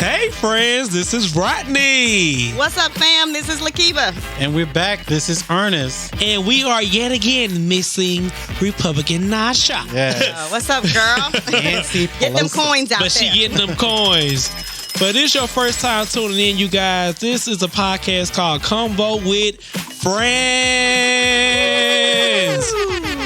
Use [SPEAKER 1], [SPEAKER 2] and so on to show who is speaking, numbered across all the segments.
[SPEAKER 1] Hey, friends, this is Renée.
[SPEAKER 2] What's up, fam? This is Lakiba.
[SPEAKER 3] And we're back. This is Ernest.
[SPEAKER 1] And we are yet again missing Republican Nasha.
[SPEAKER 3] Yes.
[SPEAKER 2] What's up, girl?
[SPEAKER 3] Nancy Pelosi.
[SPEAKER 2] Get them coins out
[SPEAKER 1] But
[SPEAKER 2] there.
[SPEAKER 1] she getting them coins. But this your first time tuning in, you guys. This is a podcast called ConVo with Friendz.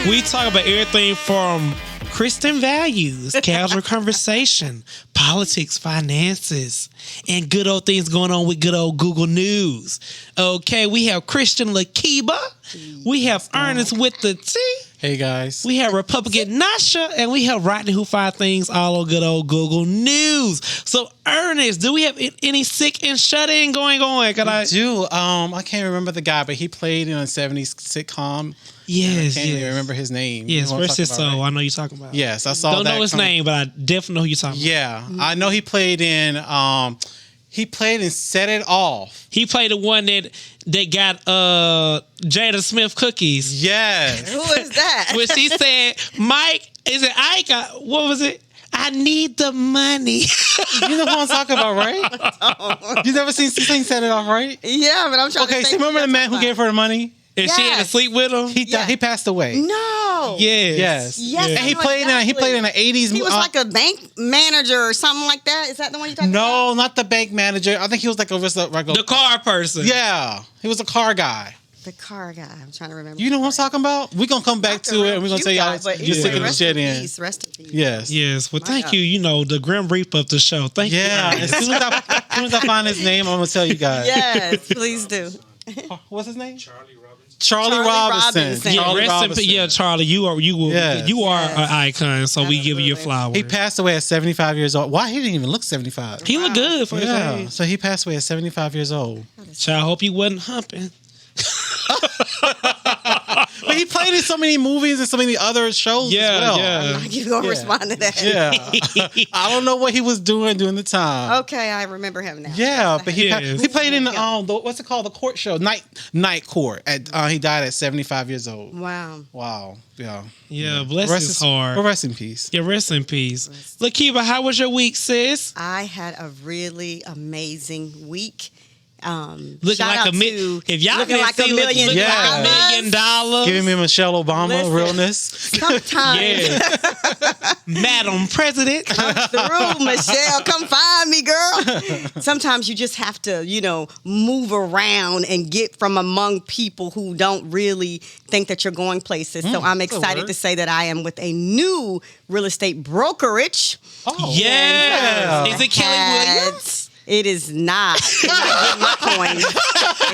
[SPEAKER 1] We talk about everything from Christian values, casual conversation, politics, finances, and good old things going on with good old Google News. Okay, we have Christian Lakiba. We have Ernest with the T.
[SPEAKER 3] Hey, guys.
[SPEAKER 1] We have Republican Nasha, and we have Rodney who finds things all on good old Google News. So, Ernest, do we have any sick and shut-in going on?
[SPEAKER 3] I can't remember the guy, but he played in a 70s sitcom.
[SPEAKER 1] Yes,
[SPEAKER 3] I can't even remember his name.
[SPEAKER 1] Yes,
[SPEAKER 3] You know what I'm
[SPEAKER 1] rest his
[SPEAKER 3] talking
[SPEAKER 1] soul.
[SPEAKER 3] about, right?
[SPEAKER 1] I know you're talking about.
[SPEAKER 3] Yes, I saw that.
[SPEAKER 1] Don't know his name, but I definitely know who you're talking about.
[SPEAKER 3] Yeah, I know he played in Set It Off.
[SPEAKER 1] He played the one that got Jada Smith cookies.
[SPEAKER 3] Yes.
[SPEAKER 2] Who is that?
[SPEAKER 1] When she said, Mike, is it Ike? What was it? I need the money.
[SPEAKER 3] You know who I'm talking about, right? You never seen Set It Off, right?
[SPEAKER 2] Yeah, but I'm trying to
[SPEAKER 3] Okay,
[SPEAKER 2] think.
[SPEAKER 3] so remember the man who gave her the money?
[SPEAKER 1] And she had to
[SPEAKER 2] Yes.
[SPEAKER 1] sleep with him?
[SPEAKER 3] He died. He passed away.
[SPEAKER 2] No.
[SPEAKER 1] Yes.
[SPEAKER 3] Yes.
[SPEAKER 2] Yes.
[SPEAKER 3] And he played in the 80s.
[SPEAKER 2] He was like a bank manager or something like that. Is that the one you're talking about?
[SPEAKER 3] No, not the bank manager. I think he was like
[SPEAKER 1] The car person.
[SPEAKER 3] Yeah, he was a car guy.
[SPEAKER 2] The car guy. I'm trying to remember.
[SPEAKER 3] You know what I'm talking about? We're going to come back to it and we're going to tell y'all you're sick of the shit in.
[SPEAKER 2] Rest in peace.
[SPEAKER 3] Yes.
[SPEAKER 1] Yes. Well, thank
[SPEAKER 2] God.
[SPEAKER 1] you. You know, the grim reaper of the show. Thank you.
[SPEAKER 3] Yeah. As soon as I find his name, I'm going to tell you guys.
[SPEAKER 2] Yes, please do.
[SPEAKER 3] What's his name?
[SPEAKER 2] Charlie Robinson.
[SPEAKER 1] Yeah,
[SPEAKER 3] Charlie
[SPEAKER 1] rest in
[SPEAKER 3] Robinson.
[SPEAKER 1] peace. Yeah, Charlie, you are
[SPEAKER 3] Yes.
[SPEAKER 1] an icon, so we give you your flowers.
[SPEAKER 3] He passed away at 75 years old. Why? He didn't even look 75.
[SPEAKER 1] He looked good for his
[SPEAKER 3] Yeah.
[SPEAKER 1] age.
[SPEAKER 3] So he passed away at 75 years old.
[SPEAKER 1] Child, I hope he wasn't humping.
[SPEAKER 3] But he played in so many movies and so many other shows as well.
[SPEAKER 2] You're going to respond to that.
[SPEAKER 3] Yeah. I don't know what he was doing during the time.
[SPEAKER 2] Okay, I remember him now.
[SPEAKER 3] Yeah, but he
[SPEAKER 1] Yes.
[SPEAKER 3] he played in the what's it called, the court show, Night Court. He died at 75 years old.
[SPEAKER 2] Wow.
[SPEAKER 3] Wow. Yeah.
[SPEAKER 1] Yeah, bless his heart.
[SPEAKER 3] Well, rest in peace.
[SPEAKER 1] Yeah, rest in peace. Lakiba, how was your week, sis?
[SPEAKER 2] I had a really amazing week.
[SPEAKER 1] Looking
[SPEAKER 2] shout
[SPEAKER 1] like
[SPEAKER 2] out
[SPEAKER 1] a
[SPEAKER 2] to
[SPEAKER 1] if y'all
[SPEAKER 2] looking
[SPEAKER 1] can
[SPEAKER 2] like
[SPEAKER 1] see
[SPEAKER 2] $1 million.
[SPEAKER 1] looking like
[SPEAKER 3] Yeah.
[SPEAKER 1] $1 million.
[SPEAKER 3] Giving me Michelle Obama
[SPEAKER 2] Listen.
[SPEAKER 3] realness.
[SPEAKER 2] Sometimes
[SPEAKER 1] Yeah. Madam President.
[SPEAKER 2] through, Michelle, come find me, girl. Sometimes you just have to, move around and get from among people who don't really think that you're going places. So I'm excited to say that I am with a new real estate brokerage.
[SPEAKER 3] Oh.
[SPEAKER 1] Yeah. Is it Kelly Williams?
[SPEAKER 2] It is not. They're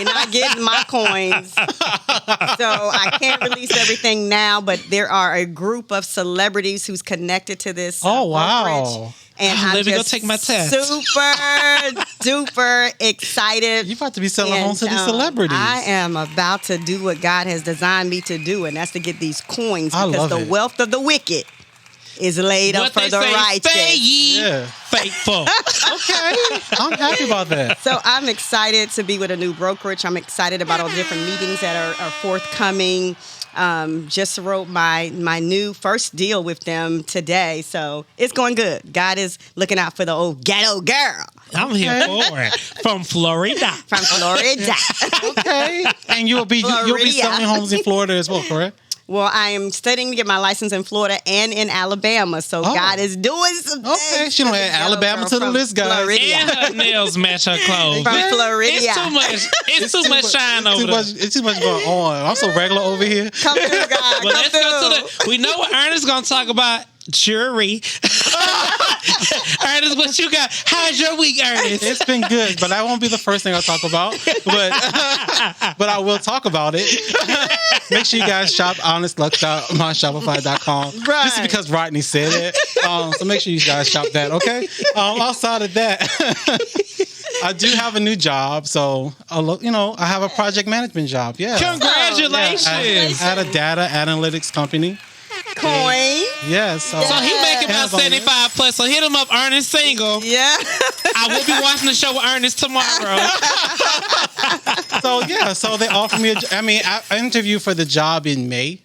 [SPEAKER 2] not getting my coins. So I can't release everything now, but there are a group of celebrities who's connected to this.
[SPEAKER 3] Oh, wow.
[SPEAKER 2] brokerage. And I'm
[SPEAKER 1] Let me go
[SPEAKER 2] just
[SPEAKER 1] take my test.
[SPEAKER 2] super duper excited.
[SPEAKER 3] You're about to be selling
[SPEAKER 2] And,
[SPEAKER 3] homes to these celebrities.
[SPEAKER 2] I am about to do what God has designed me to do, and that's to get these coins
[SPEAKER 3] I
[SPEAKER 2] because
[SPEAKER 3] love
[SPEAKER 2] the
[SPEAKER 3] it.
[SPEAKER 2] wealth of the wicked is laid up
[SPEAKER 1] What
[SPEAKER 2] for
[SPEAKER 1] they
[SPEAKER 2] the
[SPEAKER 1] say,
[SPEAKER 2] righteous.
[SPEAKER 1] stay ye
[SPEAKER 3] Yeah.
[SPEAKER 1] faithful.
[SPEAKER 3] Okay. I'm happy about that.
[SPEAKER 2] So I'm excited to be with a new brokerage. I'm excited about all the different meetings that are forthcoming. Just wrote my new first deal with them today. So it's going good. God is looking out for the old ghetto girl
[SPEAKER 1] I'm here for it. From Florida.
[SPEAKER 2] from Florida.
[SPEAKER 3] Okay. And you'll be
[SPEAKER 2] Florida.
[SPEAKER 3] selling homes in Florida as well, correct?
[SPEAKER 2] Well, I am studying to get my license in Florida and in Alabama. So God is doing some things.
[SPEAKER 3] Okay. She don't add Alabama to the list, guys.
[SPEAKER 2] Florida.
[SPEAKER 1] And her nails match her clothes.
[SPEAKER 2] From Florida.
[SPEAKER 1] It's too much. It's too much shine over there.
[SPEAKER 3] It's too much going on. I'm so regular over here.
[SPEAKER 2] Come through, God.
[SPEAKER 1] Well,
[SPEAKER 2] Come
[SPEAKER 1] let's go
[SPEAKER 2] through.
[SPEAKER 1] to we know what Ernest gonna talk about. Jury. Ernest, what you got? How's your week, Ernest?
[SPEAKER 3] It's been good, but that won't be the first thing I'll talk about. But I will talk about it. Make sure you guys shop honestluck.myshopify.com.
[SPEAKER 2] Right.
[SPEAKER 3] Just because Rodney said it. So make sure you guys shop that, okay? Outside of that, I do have a new job. So, I have a project management job. Yeah.
[SPEAKER 1] Congratulations.
[SPEAKER 3] I had a data analytics company.
[SPEAKER 2] Coin.
[SPEAKER 3] Yes.
[SPEAKER 1] So he making about 75 plus. So hit him up, Ernest single.
[SPEAKER 2] Yeah.
[SPEAKER 1] I will be watching the show with Ernest tomorrow.
[SPEAKER 3] So they offered me I interviewed for the job in May.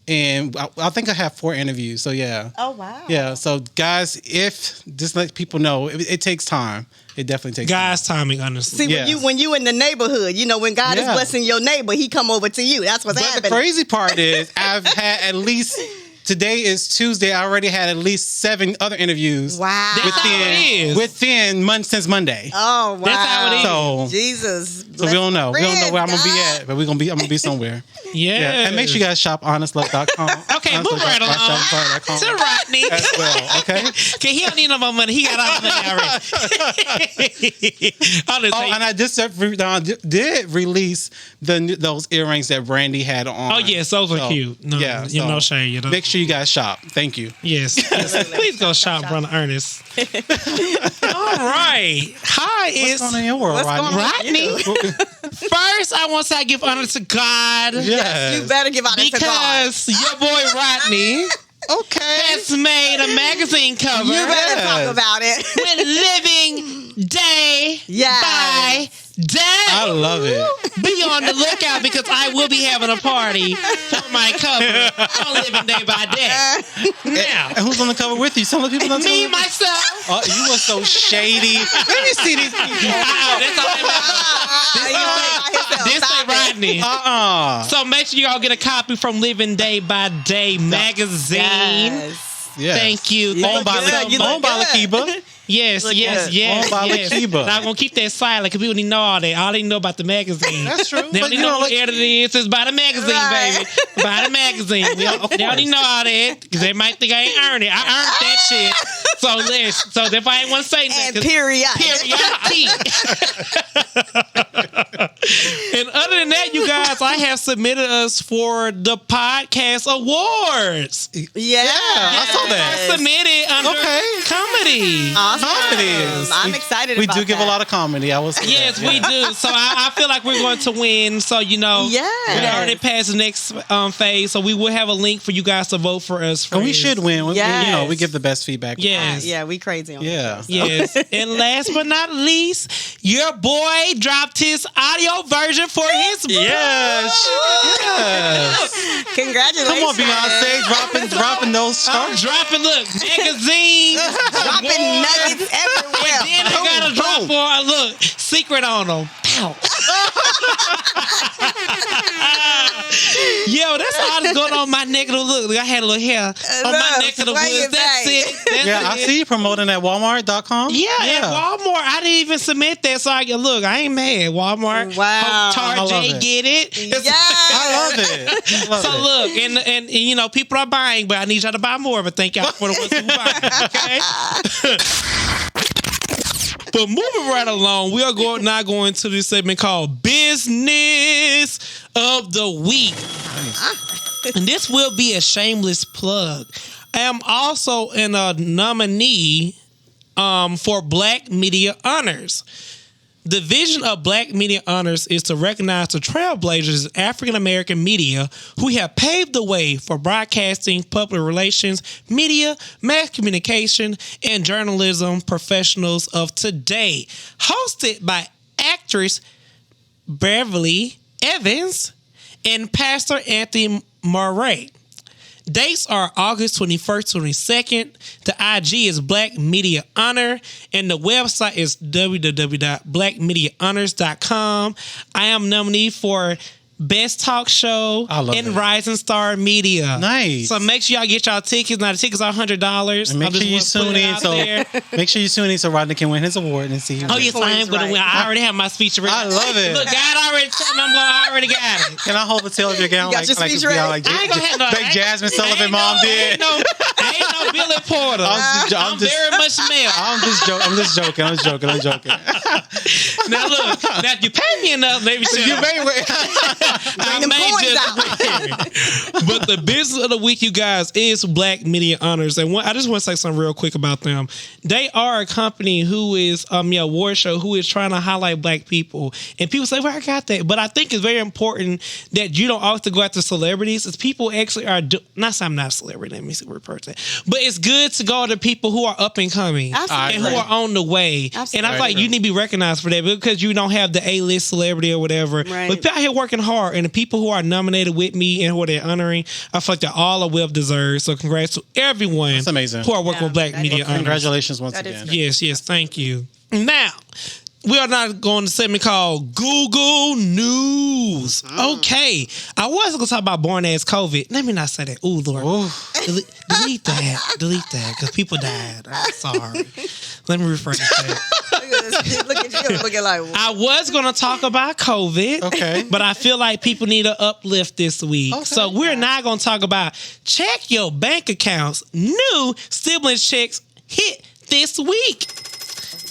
[SPEAKER 3] And I think I have 4 interviews. So yeah.
[SPEAKER 2] Oh wow.
[SPEAKER 3] Yeah. So guys, if just let people know, it takes time. It definitely takes
[SPEAKER 1] God's timing, honestly.
[SPEAKER 2] See,
[SPEAKER 3] Yes.
[SPEAKER 2] when you in the neighborhood, when God is
[SPEAKER 3] Yeah.
[SPEAKER 2] blessing your neighbor, he come over to you. That's what's
[SPEAKER 3] But
[SPEAKER 2] happening.
[SPEAKER 3] the crazy part is I've had at least, today is Tuesday, I already had at least 7 other interviews.
[SPEAKER 2] Wow.
[SPEAKER 1] That's how it is.
[SPEAKER 3] Within since Monday.
[SPEAKER 2] Oh wow.
[SPEAKER 1] That's how it is.
[SPEAKER 3] So,
[SPEAKER 2] Jesus.
[SPEAKER 3] so we don't know. We don't know where I'm gonna be
[SPEAKER 2] God.
[SPEAKER 3] at, but I'm gonna be somewhere.
[SPEAKER 1] Yeah.
[SPEAKER 3] And make sure you guys shop honestlove.com.
[SPEAKER 1] Okay, move right along. To Rodney.
[SPEAKER 3] as well. Okay.
[SPEAKER 1] Okay, he don't need no more money. He got all the money already.
[SPEAKER 3] And I just did release those earrings that Brandy had on.
[SPEAKER 1] Oh yes, those are
[SPEAKER 3] So,
[SPEAKER 1] cute. No,
[SPEAKER 3] yeah,
[SPEAKER 1] you
[SPEAKER 3] so
[SPEAKER 1] no shame. You know.
[SPEAKER 3] Make sure you guys shop. Thank you.
[SPEAKER 1] Yes. Please go shop, brother Ernest. All right. Hi,
[SPEAKER 3] What's
[SPEAKER 1] it's
[SPEAKER 3] going on in your world,
[SPEAKER 2] What's going
[SPEAKER 3] Rodney?
[SPEAKER 2] on?
[SPEAKER 1] Rodney. First, I want to say I give honor to God
[SPEAKER 3] Yes.
[SPEAKER 2] You better give out a cigar.
[SPEAKER 1] because your boy Rodney
[SPEAKER 3] Okay.
[SPEAKER 1] has made a magazine cover
[SPEAKER 2] You better
[SPEAKER 3] Yes.
[SPEAKER 2] talk about it.
[SPEAKER 1] with living day
[SPEAKER 2] Yes.
[SPEAKER 1] by day.
[SPEAKER 3] I love it.
[SPEAKER 1] Be on the lookout because I will be having a party for my cover on Living Day by Day. Now,
[SPEAKER 3] And who's on the cover with you? Some of the people.
[SPEAKER 1] me, myself.
[SPEAKER 3] Oh, you were so shady. Let me see these people.
[SPEAKER 1] That's all that matters. This ain't Rodney. So make sure you all get a copy from Living Day by Day magazine.
[SPEAKER 2] Yes.
[SPEAKER 3] Yes.
[SPEAKER 1] Thank you.
[SPEAKER 3] Owned by Lakiba.
[SPEAKER 1] Yes,
[SPEAKER 2] look
[SPEAKER 1] yes,
[SPEAKER 2] good.
[SPEAKER 1] yes.
[SPEAKER 3] Owned by
[SPEAKER 1] yes.
[SPEAKER 3] Lakiba.
[SPEAKER 1] Now I'm gonna keep that silent because people need to know all that. All they know about the magazine.
[SPEAKER 3] That's true.
[SPEAKER 1] They
[SPEAKER 3] But
[SPEAKER 1] only
[SPEAKER 3] you
[SPEAKER 1] know
[SPEAKER 3] know,
[SPEAKER 1] what
[SPEAKER 3] like-
[SPEAKER 1] editor it is by the magazine,
[SPEAKER 2] Right.
[SPEAKER 1] baby. By the magazine. They only know all that because they might think I ain't earned it. I earned that shit. So if I ain't want to say nothing,
[SPEAKER 2] And
[SPEAKER 1] 'cause
[SPEAKER 2] periodicity.
[SPEAKER 1] And other than that, you guys, I have submitted us for the podcast awards.
[SPEAKER 2] Yeah.
[SPEAKER 3] I saw that.
[SPEAKER 1] Submitted under
[SPEAKER 3] Okay.
[SPEAKER 1] comedy.
[SPEAKER 2] Awesome.
[SPEAKER 3] Comedies.
[SPEAKER 2] I'm excited
[SPEAKER 3] We
[SPEAKER 2] about
[SPEAKER 3] do give a
[SPEAKER 2] that.
[SPEAKER 3] lot of comedy. I was.
[SPEAKER 1] Yes, we do. So I feel like we're going to win. So,
[SPEAKER 2] Yes.
[SPEAKER 1] we already passed the next phase. So we will have a link for you guys to vote for us.
[SPEAKER 3] And we should win.
[SPEAKER 2] Yes.
[SPEAKER 3] We give the best feedback.
[SPEAKER 1] Yes.
[SPEAKER 2] Yeah, we crazy on
[SPEAKER 3] Yeah.
[SPEAKER 2] this.
[SPEAKER 1] Yes. And last but not least, your boy dropped his audio version for his book.
[SPEAKER 3] Yes. Yes.
[SPEAKER 2] Congratulations.
[SPEAKER 3] Come on, Beyonce, dropping those
[SPEAKER 1] I'm
[SPEAKER 3] charts.
[SPEAKER 1] dropping, look, magazines.
[SPEAKER 2] Dropping nuggets everywhere.
[SPEAKER 1] And then I got a drop for a look, secret on them. Pow. Yo, that's all that's going on my neck of the look. I had a little hair on my neck of the
[SPEAKER 2] swing
[SPEAKER 1] woods.
[SPEAKER 2] it
[SPEAKER 1] That's
[SPEAKER 2] back.
[SPEAKER 1] it. That's
[SPEAKER 3] Yeah, I
[SPEAKER 1] it.
[SPEAKER 3] see you promoting at Walmart.com.
[SPEAKER 1] Yeah, at Walmart. I didn't even submit that, so I can look. I ain't mad. Walmart.
[SPEAKER 2] Wow.
[SPEAKER 1] Tar
[SPEAKER 3] I love
[SPEAKER 1] J
[SPEAKER 3] it.
[SPEAKER 1] get it.
[SPEAKER 2] Yes.
[SPEAKER 3] I love it. I love
[SPEAKER 1] So
[SPEAKER 3] it.
[SPEAKER 1] look, and you know, people are buying, but I need y'all to buy more. But thank y'all for the ones who buy. Okay. But moving right along, we are now going to this segment called Business of the Week. And this will be a shameless plug. I am also a nominee for Black Media Honors. The vision of Black Media Honors is to recognize the trailblazers in African-American media who have paved the way for broadcasting, public relations, media, mass communication, and journalism professionals of today. Hosted by actress Beverly Evans and Pastor Anthony Murray. Dates are August 21st, 22nd. The IG is Black Media Honor, and the website is www.blackmediahonors.com. I am nominee for Best Talk Show
[SPEAKER 3] I love
[SPEAKER 1] and
[SPEAKER 3] it.
[SPEAKER 1] Rising Star Media.
[SPEAKER 3] Nice.
[SPEAKER 1] So make sure y'all get y'all tickets. Now the tickets are $100.
[SPEAKER 3] And make sure you tune in so Rodney can win his award and see.
[SPEAKER 1] Oh yes, I am gonna win. I already have my speech ready.
[SPEAKER 3] I love it.
[SPEAKER 1] Look, God already told me I already got it.
[SPEAKER 3] Can I hold the tail of your gown
[SPEAKER 2] You got your speech ready?
[SPEAKER 3] like
[SPEAKER 1] I ain't gonna have no.
[SPEAKER 3] like Jasmine Sullivan mom did?
[SPEAKER 1] Ain't no Billy Porter. I'm very much male.
[SPEAKER 3] I'm just joking.
[SPEAKER 1] Now look, now if you pay me enough, maybe
[SPEAKER 3] You may wait.
[SPEAKER 1] I
[SPEAKER 2] them
[SPEAKER 1] may
[SPEAKER 2] coins
[SPEAKER 1] just But the business of the week, you guys, is Black Media Honors, and I just want to say something real quick about them. They are a company who is award show who is trying to highlight Black people, and people say, "Well, I got that," but I think it's very important that you don't always go after celebrities. As people actually are not saying I'm not a celebrity. Let me see what person, but it's good to go to people who are up and coming
[SPEAKER 2] Absolutely.
[SPEAKER 1] and who are on the way.
[SPEAKER 2] Absolutely.
[SPEAKER 1] And I feel like you need to be recognized for that because you don't have the A-list celebrity or whatever.
[SPEAKER 2] Right.
[SPEAKER 1] But people out here working hard. hard. And the people who are nominated with me and who they're honoring, I feel like they're all are well deserved. So congrats to everyone.
[SPEAKER 3] That's amazing.
[SPEAKER 1] Who are working with Black Media Honors.
[SPEAKER 3] Congratulations once
[SPEAKER 2] That is
[SPEAKER 3] again.
[SPEAKER 2] great.
[SPEAKER 1] Yes, thank you. Now, we are not going to segment called Google News. Okay. I was going to talk about born as COVID. Let me not say that. Ooh, Lord.
[SPEAKER 3] Ooh.
[SPEAKER 1] Delete that. Delete that. Because people died. I'm sorry. Let me rephrase that.
[SPEAKER 2] Look at you looking like.
[SPEAKER 1] I was going to talk about COVID.
[SPEAKER 3] Okay.
[SPEAKER 1] But I feel like people need an uplift this week.
[SPEAKER 3] Okay.
[SPEAKER 1] So we're not going to talk about check your bank accounts. New stimulus checks hit this week.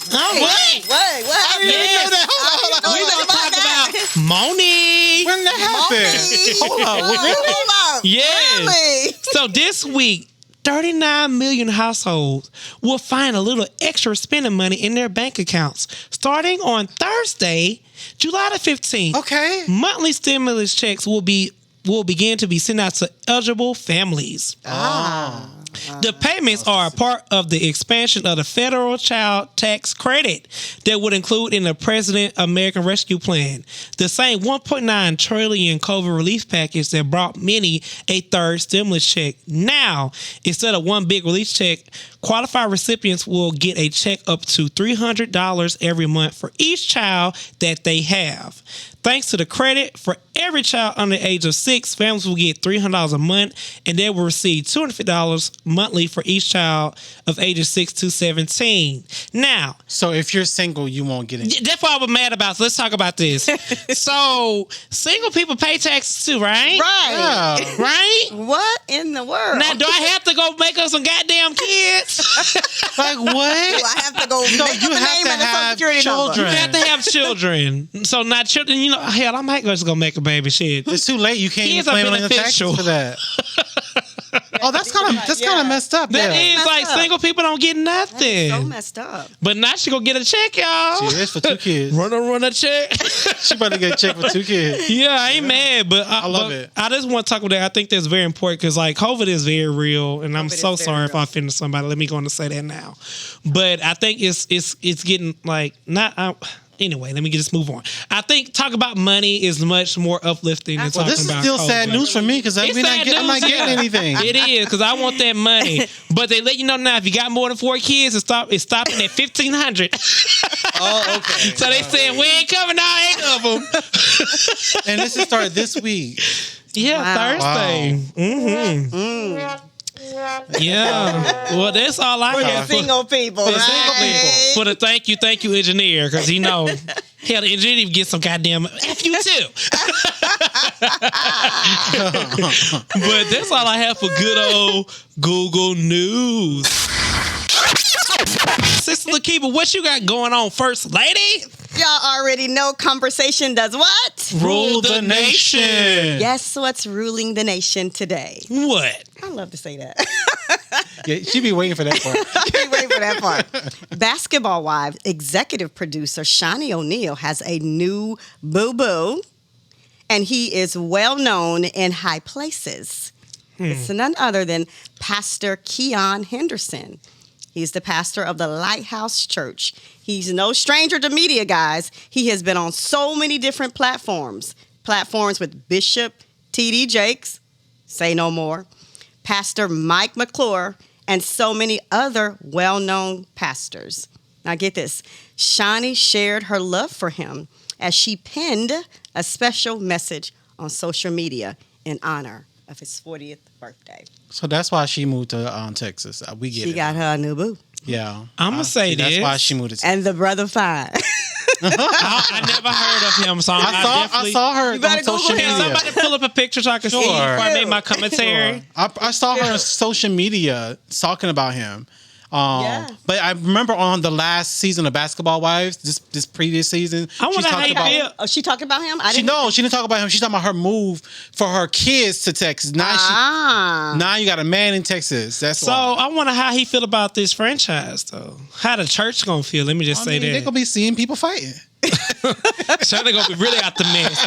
[SPEAKER 1] All right.
[SPEAKER 2] What happened?
[SPEAKER 1] Yes. We're going to talk about money.
[SPEAKER 3] When that happened? Hold on.
[SPEAKER 2] Hold on.
[SPEAKER 1] Yes.
[SPEAKER 2] Really?
[SPEAKER 1] So this week, 39 million households will find a little extra spending money in their bank accounts. Starting on Thursday, July the 15th,
[SPEAKER 3] Okay.
[SPEAKER 1] monthly stimulus checks will begin to be sent out to eligible families. The payments are a part of the expansion of the federal child tax credit that would include in the President American Rescue Plan, the same $1.9 trillion COVID relief package that brought many a third stimulus check. Now, instead of one big relief check, qualified recipients will get a check up to $300 every month for each child that they have. Thanks to the credit, for every child under the age of 6, families will get $300 a month, and they will receive $250 monthly for each child of ages 6 to 17. Now,
[SPEAKER 3] So if you're single, you won't get it.
[SPEAKER 1] that's what I was mad about. So let's talk about this. So single people pay taxes too, right?
[SPEAKER 2] Right.
[SPEAKER 3] Yeah.
[SPEAKER 1] Right?
[SPEAKER 2] What in the world?
[SPEAKER 1] Now, do I have to go make up some goddamn kids?
[SPEAKER 3] Like what?
[SPEAKER 2] Do I have to go make up
[SPEAKER 3] you
[SPEAKER 2] the
[SPEAKER 3] have
[SPEAKER 2] name
[SPEAKER 3] to
[SPEAKER 2] and the social
[SPEAKER 3] have
[SPEAKER 2] security
[SPEAKER 3] children.
[SPEAKER 1] You have to have children. So not children, hell, I might just go make a baby shit.
[SPEAKER 3] It's too late. You can't
[SPEAKER 1] Kids
[SPEAKER 3] even
[SPEAKER 1] are
[SPEAKER 3] claim it on your taxes
[SPEAKER 1] beneficial.
[SPEAKER 3] for that. Oh, that's kind of messed up.
[SPEAKER 1] That
[SPEAKER 3] Yeah.
[SPEAKER 1] is like
[SPEAKER 2] Messed up.
[SPEAKER 1] single people don't get nothing.
[SPEAKER 2] So messed up.
[SPEAKER 1] But now she gonna get a check, y'all.
[SPEAKER 3] She is for 2 kids.
[SPEAKER 1] Run a check.
[SPEAKER 3] She about to get a check for 2 kids.
[SPEAKER 1] Yeah, I ain't mad, but I
[SPEAKER 3] love it.
[SPEAKER 1] I just want to talk about that. I think that's very important because like COVID is very real, and I'm
[SPEAKER 2] COVID
[SPEAKER 1] so
[SPEAKER 2] is very
[SPEAKER 1] sorry if
[SPEAKER 2] real.
[SPEAKER 1] I offended somebody. Let me go on and say that now. But I think it's getting like not. Anyway, let me just move on. I think talk about money is much more uplifting than
[SPEAKER 3] Well,
[SPEAKER 1] talking
[SPEAKER 3] this is
[SPEAKER 1] about
[SPEAKER 3] still
[SPEAKER 1] COVID.
[SPEAKER 3] sad news for me because I'm
[SPEAKER 1] It's
[SPEAKER 3] not
[SPEAKER 1] sad
[SPEAKER 3] getting
[SPEAKER 1] news, yeah.
[SPEAKER 3] anything.
[SPEAKER 1] It is because I want that money, but they let you know now if you got more than 4 kids, it's stopping at 1,500.
[SPEAKER 3] Oh, okay.
[SPEAKER 1] So they saying we ain't covering all 8 of them.
[SPEAKER 3] And this is started this week.
[SPEAKER 1] Yeah,
[SPEAKER 2] Wow.
[SPEAKER 1] Thursday. Mm-hmm. Yeah. Well, that's all I have.
[SPEAKER 2] Single people.
[SPEAKER 1] For the
[SPEAKER 2] right?
[SPEAKER 1] single people. For the thank you, engineer, because he know. Hell, the engineer even get some goddamn F you too. But that's all I have for good old Google News. Sister Lakeeba, what you got going on, First Lady?
[SPEAKER 2] Y'all already know conversation does what?
[SPEAKER 1] Rule the nation.
[SPEAKER 2] Guess what's ruling the nation today?
[SPEAKER 1] What?
[SPEAKER 2] I love to say that.
[SPEAKER 3] Yeah, she be waiting for that part.
[SPEAKER 2] Can't wait for that part. Basketball Wives executive producer Shawnee O'Neal has a new boo-boo, and he is well known in high places. It's none other than Pastor Keon Henderson. He's the pastor of the Lighthouse Church. He's no stranger to media, guys. He has been on so many different platforms with Bishop T.D. Jakes, say no more, Pastor Mike McClure, and so many other well-known pastors. Now get this. Shawnee shared her love for him as she penned a special message on social media in honor of his 40th birthday.
[SPEAKER 3] So that's why she moved to Texas. We get
[SPEAKER 2] She
[SPEAKER 3] it.
[SPEAKER 2] got her a new boo.
[SPEAKER 3] Yeah.
[SPEAKER 1] I'm going to say
[SPEAKER 3] See,
[SPEAKER 1] this.
[SPEAKER 3] That's why she moved to Texas.
[SPEAKER 2] And the brother fine.
[SPEAKER 1] I never heard of him, so
[SPEAKER 3] I saw her
[SPEAKER 2] You better
[SPEAKER 3] on social
[SPEAKER 2] Google him.
[SPEAKER 3] media.
[SPEAKER 1] Somebody pull up a picture so I can see
[SPEAKER 3] Sure.
[SPEAKER 1] before I make my commentary.
[SPEAKER 3] I saw her on social media talking about him.
[SPEAKER 2] Yeah.
[SPEAKER 3] But I remember on the last season of Basketball Wives, this previous season,
[SPEAKER 1] I wonder
[SPEAKER 3] she
[SPEAKER 1] how
[SPEAKER 3] talked
[SPEAKER 1] you
[SPEAKER 3] about.
[SPEAKER 1] feel.
[SPEAKER 2] Oh, she talking about him?
[SPEAKER 3] She didn't talk about him. She's talking about her move for her kids to Texas. Now you got a man in Texas. That's
[SPEAKER 1] So
[SPEAKER 3] why.
[SPEAKER 1] I wonder how he feel about this franchise, though. How the church gonna feel? Let me just say
[SPEAKER 3] They're
[SPEAKER 1] that.
[SPEAKER 3] gonna be seeing people fighting.
[SPEAKER 1] Shawty gonna be really out the mess.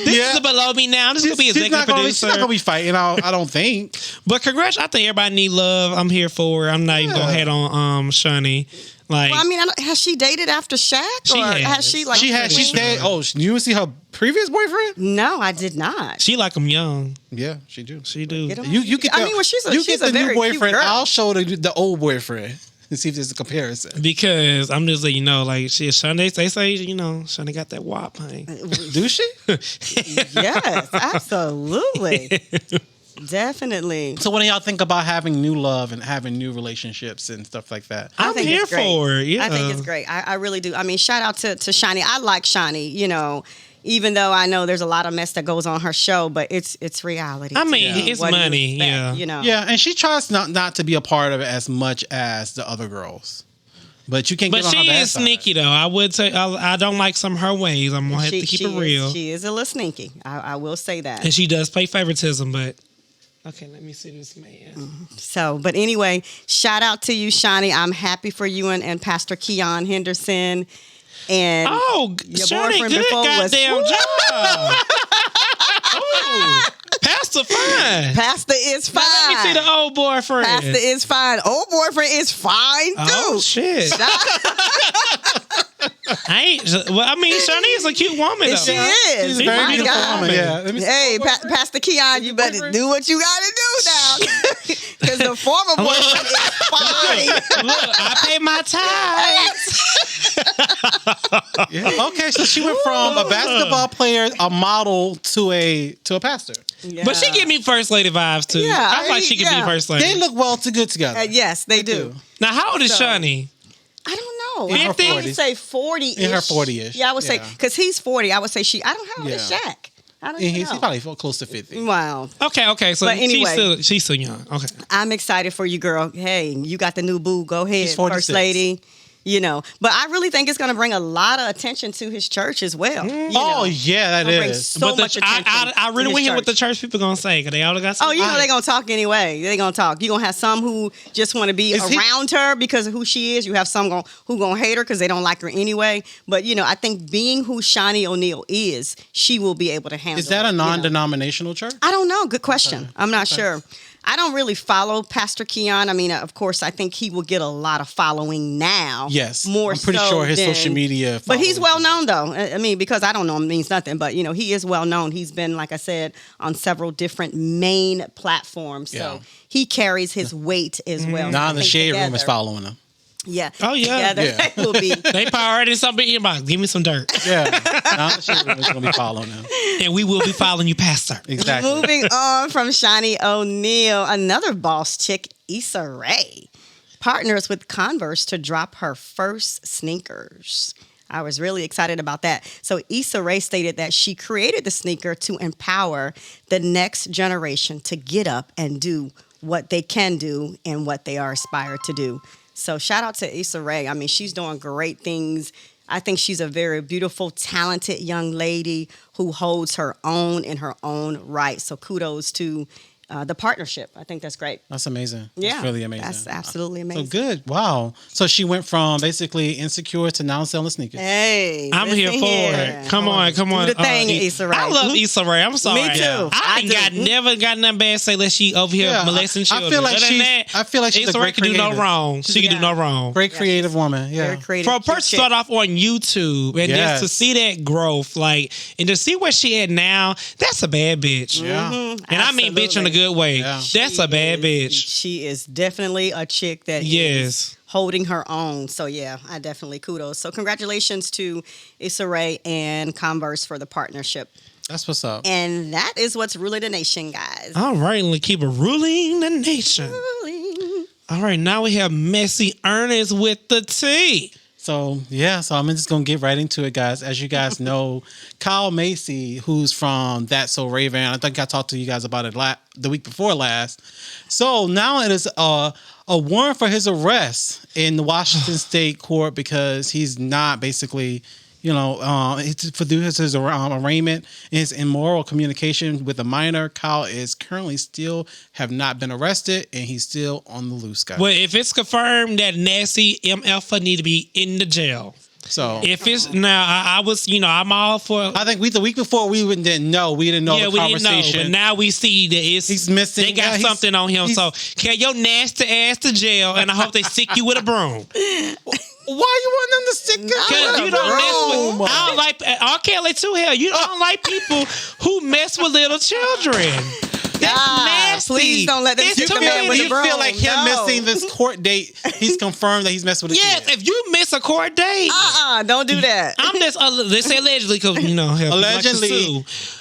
[SPEAKER 1] This is below me now. This is gonna be executive producer.
[SPEAKER 3] She's not gonna be fighting. I don't think.
[SPEAKER 1] But congrats! I think everybody need love. I'm here for it. I'm not even gonna hate on Shawty. Like,
[SPEAKER 2] well, I mean, has she dated after Shaq?
[SPEAKER 1] She
[SPEAKER 2] has she like?
[SPEAKER 3] She stayed. Oh, you didn't see her previous boyfriend?
[SPEAKER 2] No, I did not.
[SPEAKER 1] she like him young.
[SPEAKER 3] Yeah, she do.
[SPEAKER 1] She do.
[SPEAKER 2] Get 'em.
[SPEAKER 3] You get.
[SPEAKER 2] I mean, well, she's a
[SPEAKER 3] the
[SPEAKER 2] very
[SPEAKER 3] new boyfriend.
[SPEAKER 2] cute girl.
[SPEAKER 3] I'll show the old boyfriend and see if there's a comparison.
[SPEAKER 1] Because I'm just letting you know, like, Shawty, they say, Shawty got that wop, honey.
[SPEAKER 3] Do she?
[SPEAKER 2] Yes, absolutely. Definitely.
[SPEAKER 3] So what do y'all think about having new love and having new relationships and stuff like that?
[SPEAKER 1] I'm
[SPEAKER 2] think
[SPEAKER 1] here
[SPEAKER 2] it's great.
[SPEAKER 1] for it. Yeah.
[SPEAKER 2] I think it's great. I really do. I mean, shout out to Shani. I like Shani, even though I know there's a lot of mess that goes on her show, but it's reality.
[SPEAKER 1] I mean,
[SPEAKER 2] to me.
[SPEAKER 1] it's
[SPEAKER 2] What do you
[SPEAKER 1] money,
[SPEAKER 2] expect,
[SPEAKER 1] yeah.
[SPEAKER 3] Yeah, and she tries not to be a part of it as much as the other girls. But you can't
[SPEAKER 1] But
[SPEAKER 3] get on her
[SPEAKER 1] she
[SPEAKER 3] bad
[SPEAKER 1] is
[SPEAKER 3] side.
[SPEAKER 1] sneaky, though. I would say I don't like some of her ways. I'm going to have to keep it real.
[SPEAKER 2] She is a little sneaky. I will say that.
[SPEAKER 1] And she does play favoritism, but... Okay, let me see this man.
[SPEAKER 2] So, but anyway, shout out to you, Shani. I'm happy for you and Pastor Keon Henderson. And your
[SPEAKER 1] Shawty,
[SPEAKER 2] boyfriend
[SPEAKER 1] good
[SPEAKER 2] before was
[SPEAKER 1] goddamn job. Ooh, Pastor fine.
[SPEAKER 2] Pastor is fine.
[SPEAKER 1] Now let me see the old boyfriend.
[SPEAKER 2] Pastor is fine. Old boyfriend is fine too.
[SPEAKER 1] Oh, shit. Shawty is a cute woman, though.
[SPEAKER 2] She is.
[SPEAKER 3] She's a very
[SPEAKER 2] My
[SPEAKER 3] beautiful
[SPEAKER 2] God.
[SPEAKER 3] woman. Yeah. Let me see
[SPEAKER 2] Hey,
[SPEAKER 3] her boyfriend.
[SPEAKER 2] Pastor Keon, you better
[SPEAKER 3] boyfriend?
[SPEAKER 2] do what you got to do now. Because the former boyfriend is fine.
[SPEAKER 1] Look, I pay my tithes.
[SPEAKER 3] Yeah. Okay, so she went from a basketball player, a model, to a pastor.
[SPEAKER 2] Yeah.
[SPEAKER 1] But she give me first lady vibes, too.
[SPEAKER 2] Yeah,
[SPEAKER 1] I feel like she could be first lady.
[SPEAKER 3] They look good together.
[SPEAKER 2] Yes, they do.
[SPEAKER 1] Now, how old is
[SPEAKER 2] So-
[SPEAKER 1] Shawty?
[SPEAKER 2] I don't know.
[SPEAKER 3] In her
[SPEAKER 2] I would
[SPEAKER 3] 40s.
[SPEAKER 2] say 40-ish.
[SPEAKER 3] In her 40-ish.
[SPEAKER 2] Yeah, I would say,
[SPEAKER 3] Yeah.
[SPEAKER 2] because he's 40, I would say how old is
[SPEAKER 3] Yeah.
[SPEAKER 2] Shaq? I don't
[SPEAKER 3] And
[SPEAKER 2] even
[SPEAKER 3] he's
[SPEAKER 2] know.
[SPEAKER 3] probably close to 50.
[SPEAKER 2] Wow.
[SPEAKER 1] Okay. So
[SPEAKER 2] But anyway.
[SPEAKER 1] she's still young. Okay.
[SPEAKER 2] I'm excited for you, girl. Hey, you got the new boo. Go ahead,
[SPEAKER 3] She's 46.
[SPEAKER 2] First Lady. But I really think it's going to bring a lot of attention to his church as well.
[SPEAKER 3] Oh, yeah, that
[SPEAKER 2] It'll bring
[SPEAKER 3] is.
[SPEAKER 2] so much attention.
[SPEAKER 1] I really
[SPEAKER 2] to
[SPEAKER 1] want to
[SPEAKER 2] his
[SPEAKER 1] hear what the
[SPEAKER 2] church.
[SPEAKER 1] church people gonna say, because they all got
[SPEAKER 2] Oh,
[SPEAKER 1] some.
[SPEAKER 2] they're going to talk anyway. They're going to talk. You're going to have some who just want to be
[SPEAKER 3] Is he-
[SPEAKER 2] around her because of who she is. You have some who going to hate her because they don't like her anyway. But, I think being who Shani O'Neal is, she will be able to handle
[SPEAKER 3] Is that a
[SPEAKER 2] it,
[SPEAKER 3] non-denominational church?
[SPEAKER 2] I don't know. Good question. I'm not sure. I don't really follow Pastor Keon. I mean, of course, I think he will get a lot of following now.
[SPEAKER 3] Yes.
[SPEAKER 2] More
[SPEAKER 3] I'm pretty
[SPEAKER 2] so
[SPEAKER 3] sure his
[SPEAKER 2] than-
[SPEAKER 3] social media.
[SPEAKER 2] But he's
[SPEAKER 3] followers-
[SPEAKER 2] well known, though. I mean, because I don't know him means nothing. But, he is well known. He's been, like I said, on several different main platforms. So
[SPEAKER 3] Yeah.
[SPEAKER 2] he carries his weight as well.
[SPEAKER 3] Now
[SPEAKER 2] I
[SPEAKER 3] the
[SPEAKER 2] think
[SPEAKER 3] shade room is
[SPEAKER 2] together-
[SPEAKER 3] following him.
[SPEAKER 2] Yeah.
[SPEAKER 1] Oh, yeah.
[SPEAKER 2] Together,
[SPEAKER 3] Yeah.
[SPEAKER 2] they will be.
[SPEAKER 1] They probably already something in your inbox. Give me some dirt,
[SPEAKER 3] Yeah. Now the shade room is going to be following him.
[SPEAKER 1] and we will be following you, Pastor.
[SPEAKER 3] Exactly.
[SPEAKER 2] Moving on from Shani O'Neal, another boss chick, Issa Rae, partners with Converse to drop her first sneakers. I was really excited about that. So Issa Rae stated that she created the sneaker to empower the next generation to get up and do what they can do and what they are aspired to do. So shout out to Issa Rae. I mean, she's doing great things. I think she's a very beautiful, talented young lady who holds her own in her own right. So kudos to the partnership. I think that's great.
[SPEAKER 3] That's amazing.
[SPEAKER 2] Yeah.
[SPEAKER 3] That's really amazing.
[SPEAKER 2] That's absolutely amazing.
[SPEAKER 3] So good. Wow. So she went from basically insecure to now selling sneakers.
[SPEAKER 2] Hey,
[SPEAKER 1] I'm here
[SPEAKER 2] listen
[SPEAKER 1] for
[SPEAKER 2] here.
[SPEAKER 1] it. Come on.
[SPEAKER 2] Do the thing, Issa Rae.
[SPEAKER 1] I love Issa Rae. I'm sorry.
[SPEAKER 2] Me too.
[SPEAKER 1] I
[SPEAKER 2] I do.
[SPEAKER 1] never got nothing bad to say unless she over here
[SPEAKER 3] Yeah,
[SPEAKER 1] molesting
[SPEAKER 3] I
[SPEAKER 1] children.
[SPEAKER 3] feel like
[SPEAKER 1] Other than
[SPEAKER 3] she's-
[SPEAKER 1] that,
[SPEAKER 3] I feel like she's a
[SPEAKER 1] Issa Rae
[SPEAKER 3] great
[SPEAKER 1] can do no
[SPEAKER 3] creator.
[SPEAKER 1] wrong. She can do no wrong.
[SPEAKER 3] Great creative woman. Yeah.
[SPEAKER 2] Very creative.
[SPEAKER 1] For a
[SPEAKER 2] cute
[SPEAKER 1] person to
[SPEAKER 2] chick.
[SPEAKER 1] start off on YouTube and
[SPEAKER 3] Yes.
[SPEAKER 1] just to see that growth, and to see where she at now, that's a bad bitch.
[SPEAKER 3] Yeah.
[SPEAKER 1] And I mean bitch in a good way.
[SPEAKER 3] Yeah.
[SPEAKER 1] That's a bad bitch.
[SPEAKER 2] She is definitely a chick that
[SPEAKER 1] Yes.
[SPEAKER 2] is holding her own. So yeah, I definitely kudos. So congratulations to Issa Rae and Converse for the partnership.
[SPEAKER 3] That's what's up.
[SPEAKER 2] And that is what's ruling the nation, guys.
[SPEAKER 1] All right, Lakeeba ruling the nation.
[SPEAKER 2] Ruling.
[SPEAKER 1] All right, now we have Messy Ernest with the T.
[SPEAKER 3] So I'm just gonna get right into it, guys. As you guys know, Kyle Macy, who's from That's So Raven, I think I talked to you guys about it the week before last. So now it is a warrant for his arrest in the Washington State court because he's not basically, for his arraignment and his immoral communication with a minor. Kyle is currently still have not been arrested, and he's still on the loose, guys.
[SPEAKER 1] Well, if it's confirmed that nasty MF need to be in the jail.
[SPEAKER 3] So
[SPEAKER 1] If it's now, I was, I'm all for.
[SPEAKER 3] I think the week before we didn't know the
[SPEAKER 1] we didn't know,
[SPEAKER 3] conversation.
[SPEAKER 1] but now we see that
[SPEAKER 3] He's missing.
[SPEAKER 1] They got something on him. So carry your nasty ass to jail, and I hope they stick you with a broom.
[SPEAKER 3] Why you want them to stick up?
[SPEAKER 1] Because you don't mess with. I don't like R. Kelly too. Hell, you don't like people who mess with little children. That's nasty.
[SPEAKER 2] Please don't let them stick a man with a broom.
[SPEAKER 3] You feel like him missing this court date? He's confirmed that he's messing with a kid.
[SPEAKER 1] Yes, if you miss a court date,
[SPEAKER 2] don't do that.
[SPEAKER 1] I'm just let's say allegedly because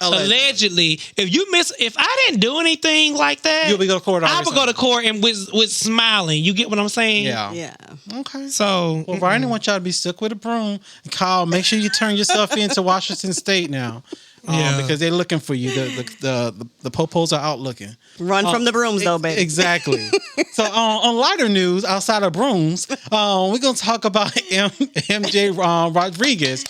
[SPEAKER 1] allegedly, if I didn't do anything like that,
[SPEAKER 3] you'll be go to court.
[SPEAKER 1] I would go to court and with smiling. You get what I'm saying?
[SPEAKER 2] Yeah.
[SPEAKER 3] Okay.
[SPEAKER 1] So,
[SPEAKER 3] well, Ryan want y'all to be stuck with a broom. And Kyle, make sure you turn yourself into Washington State now. Because they're looking for you. The popos are out looking.
[SPEAKER 2] Run from the brooms, though, baby.
[SPEAKER 3] Exactly. So on lighter news, outside of brooms, we're gonna talk about MJ Rodriguez.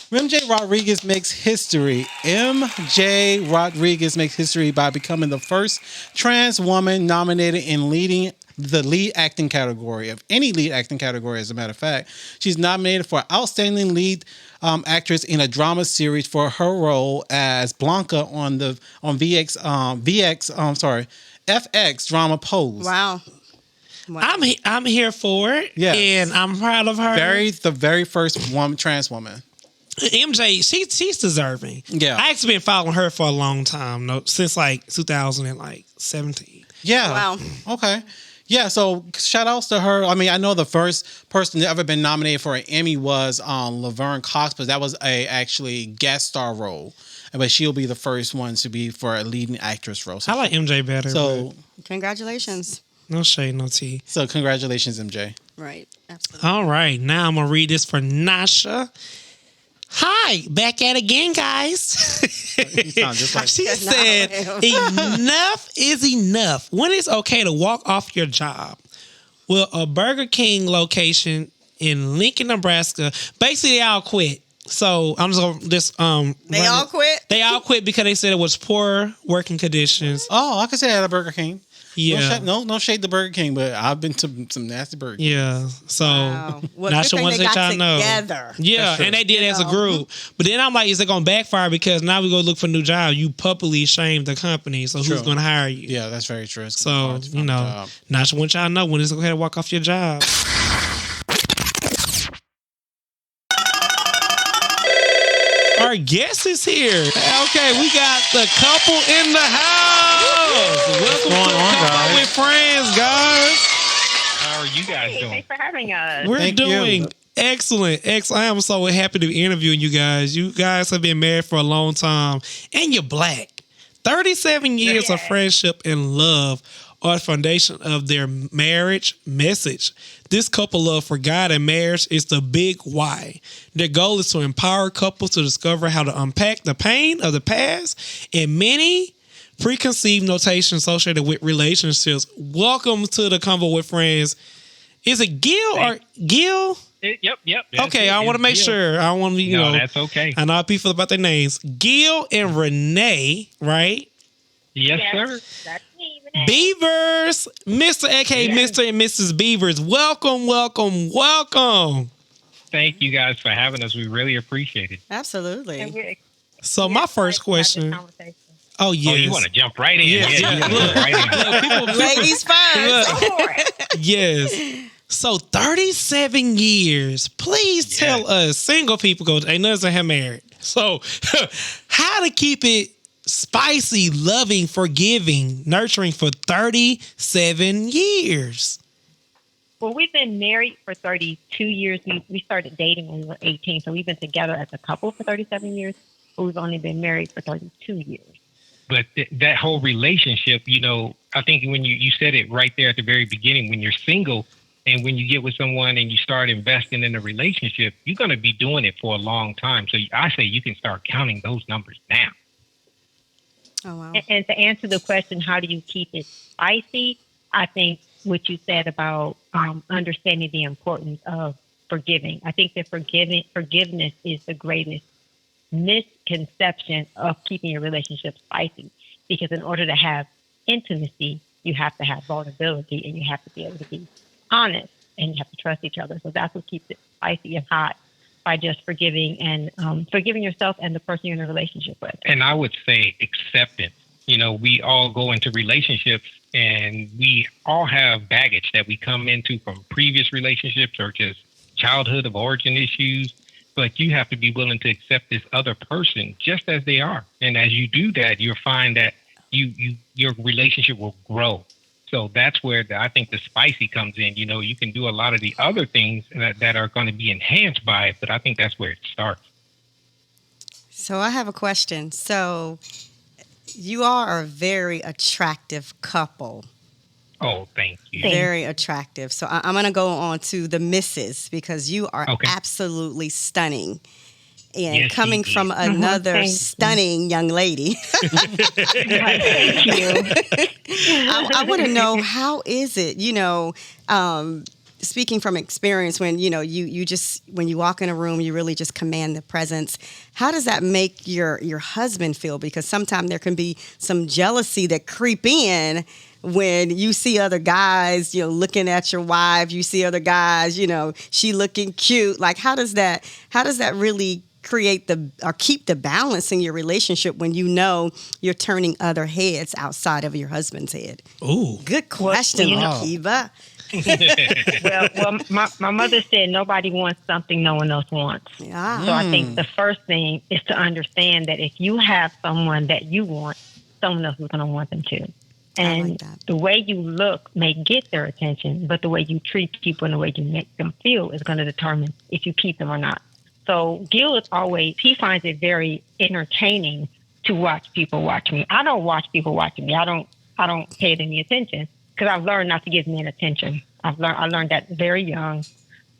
[SPEAKER 3] MJ Rodriguez makes history. MJ Rodriguez makes history by becoming the first trans woman nominated in leading the lead acting category of any lead acting category. As a matter of fact, she's nominated for outstanding lead actress in a drama series for her role as Blanca on FX drama Pose.
[SPEAKER 2] Wow.
[SPEAKER 1] I'm here for it.
[SPEAKER 3] Yes.
[SPEAKER 1] And I'm proud of her.
[SPEAKER 3] The very first trans woman.
[SPEAKER 1] MJ, she's deserving.
[SPEAKER 3] Yeah.
[SPEAKER 1] I actually been following her for a long time, since like 2017.
[SPEAKER 3] Yeah.
[SPEAKER 2] Wow.
[SPEAKER 3] Okay. Yeah, so shout outs to her. I mean, I know the first person that ever been nominated for an Emmy was Laverne Cox, but that was a actually guest star role. But she'll be the first one to be for a leading actress role. So
[SPEAKER 1] I like MJ better.
[SPEAKER 3] So
[SPEAKER 2] congratulations.
[SPEAKER 1] No shade, no tea.
[SPEAKER 3] So congratulations, MJ.
[SPEAKER 2] Right. Absolutely.
[SPEAKER 1] All right. Now I'm going to read this for Nasha. Hi, back at it again, guys.
[SPEAKER 3] You sound just like
[SPEAKER 1] she said, enough is enough. When it's okay to walk off your job? Well, a Burger King location in Lincoln, Nebraska, basically they all quit. So I'm just going to
[SPEAKER 2] They all quit?
[SPEAKER 1] They all quit because they said it was poor working conditions.
[SPEAKER 3] Oh, I could say that at a Burger King.
[SPEAKER 1] Yeah.
[SPEAKER 3] No shade to Burger King, but I've been to some nasty Burger King.
[SPEAKER 1] Yeah. So
[SPEAKER 2] well,
[SPEAKER 1] Nasha wants to let y'all know. Yeah, and they did as a group. But then I'm like, is it going to backfire? Because now we go look for a new job. You publicly shamed the company. So who's going to hire you?
[SPEAKER 3] Yeah, that's very true.
[SPEAKER 1] So, Nasha wants y'all to know when it's okay to walk off your job. Our guest is here. Okay, we got the couple in the house. Welcome to ConVo with Friendz, guys.
[SPEAKER 4] How are you guys doing?
[SPEAKER 5] Thanks for having us.
[SPEAKER 1] We're doing excellent. I am so happy to be interviewing you guys. You guys have been married for a long time, and you're black. 37 years of friendship and love are the foundation of their marriage message. This couple love for God and marriage is the big why. Their goal is to empower couples to discover how to unpack the pain of the past and many preconceived notions associated with relationships. Welcome to the ConVo with Friendz. Is it Gil or Gil?
[SPEAKER 4] Yep.
[SPEAKER 1] Okay, I want to make sure. I want to,
[SPEAKER 4] No, that's okay.
[SPEAKER 1] I know how people about their names. Gil and Renee, right?
[SPEAKER 4] Yes, sir.
[SPEAKER 5] That's me, Renee.
[SPEAKER 1] Beavers, Mr. aka Mr. and Mrs. Beavers. Welcome.
[SPEAKER 4] Thank you guys for having us. We really appreciate it.
[SPEAKER 2] Absolutely.
[SPEAKER 1] So my first question. Oh, yes.
[SPEAKER 4] Oh, you want to jump right in?
[SPEAKER 1] Yes.
[SPEAKER 4] Yeah. Jump right in.
[SPEAKER 2] Ladies first.
[SPEAKER 1] Yes. So 37 years. Please tell us, single people go, ain't nothing have married. So how to keep it spicy, loving, forgiving, nurturing for 37 years.
[SPEAKER 5] Well, we've been married for 32 years. We started dating when we were 18, so we've been together as a couple for 37 years, but we've only been married for 32 years.
[SPEAKER 4] But that whole relationship, I think when you said it right there at the very beginning, when you're single and when you get with someone and you start investing in a relationship, you're going to be doing it for a long time. So I say you can start counting those numbers now.
[SPEAKER 2] Oh, wow.
[SPEAKER 5] And to answer the question, how do you keep it spicy? I think what you said about understanding the importance of forgiving. I think that forgiveness is the greatest misconception of keeping your relationship spicy. Because in order to have intimacy, you have to have vulnerability and you have to be able to be honest and you have to trust each other. So that's what keeps it spicy and hot. by just forgiving and forgiving yourself and the person you're in a relationship with.
[SPEAKER 4] And I would say acceptance. We all go into relationships and we all have baggage that we come into from previous relationships or just childhood of origin issues. But you have to be willing to accept this other person just as they are. And as you do that, you'll find that your relationship will grow. So that's where I think the spicy comes in. You can do a lot of the other things that are going to be enhanced by it, but I think that's where it starts.
[SPEAKER 2] So I have a question. So you are a very attractive couple.
[SPEAKER 4] Oh, thank you.
[SPEAKER 2] Very attractive. So I'm going to go on to the misses because you are absolutely stunning. And
[SPEAKER 4] yes,
[SPEAKER 2] coming from another stunning young lady,
[SPEAKER 5] Thank you.
[SPEAKER 2] I want to know, how is it, speaking from experience, when, you just, when you walk in a room, you really just command the presence. How does that make your husband feel? Because sometimes there can be some jealousy that creep in when you see other guys, looking at your wife, you see other guys, she looking cute. Like, how does that really create or keep the balance in your relationship when you're turning other heads outside of your husband's head?
[SPEAKER 1] Ooh.
[SPEAKER 2] Good question, Kiva.
[SPEAKER 5] Well, my mother said nobody wants something no one else wants.
[SPEAKER 2] Yeah.
[SPEAKER 5] So I think the first thing is to understand that if you have someone that you want, someone else is going to want them too. And the way you look may get their attention, but the way you treat people and the way you make them feel is going to determine if you keep them or not. So Gil he finds it very entertaining to watch people watch me. I don't watch people watching me. I don't pay it any attention because I've learned not to give men attention. I learned that very young.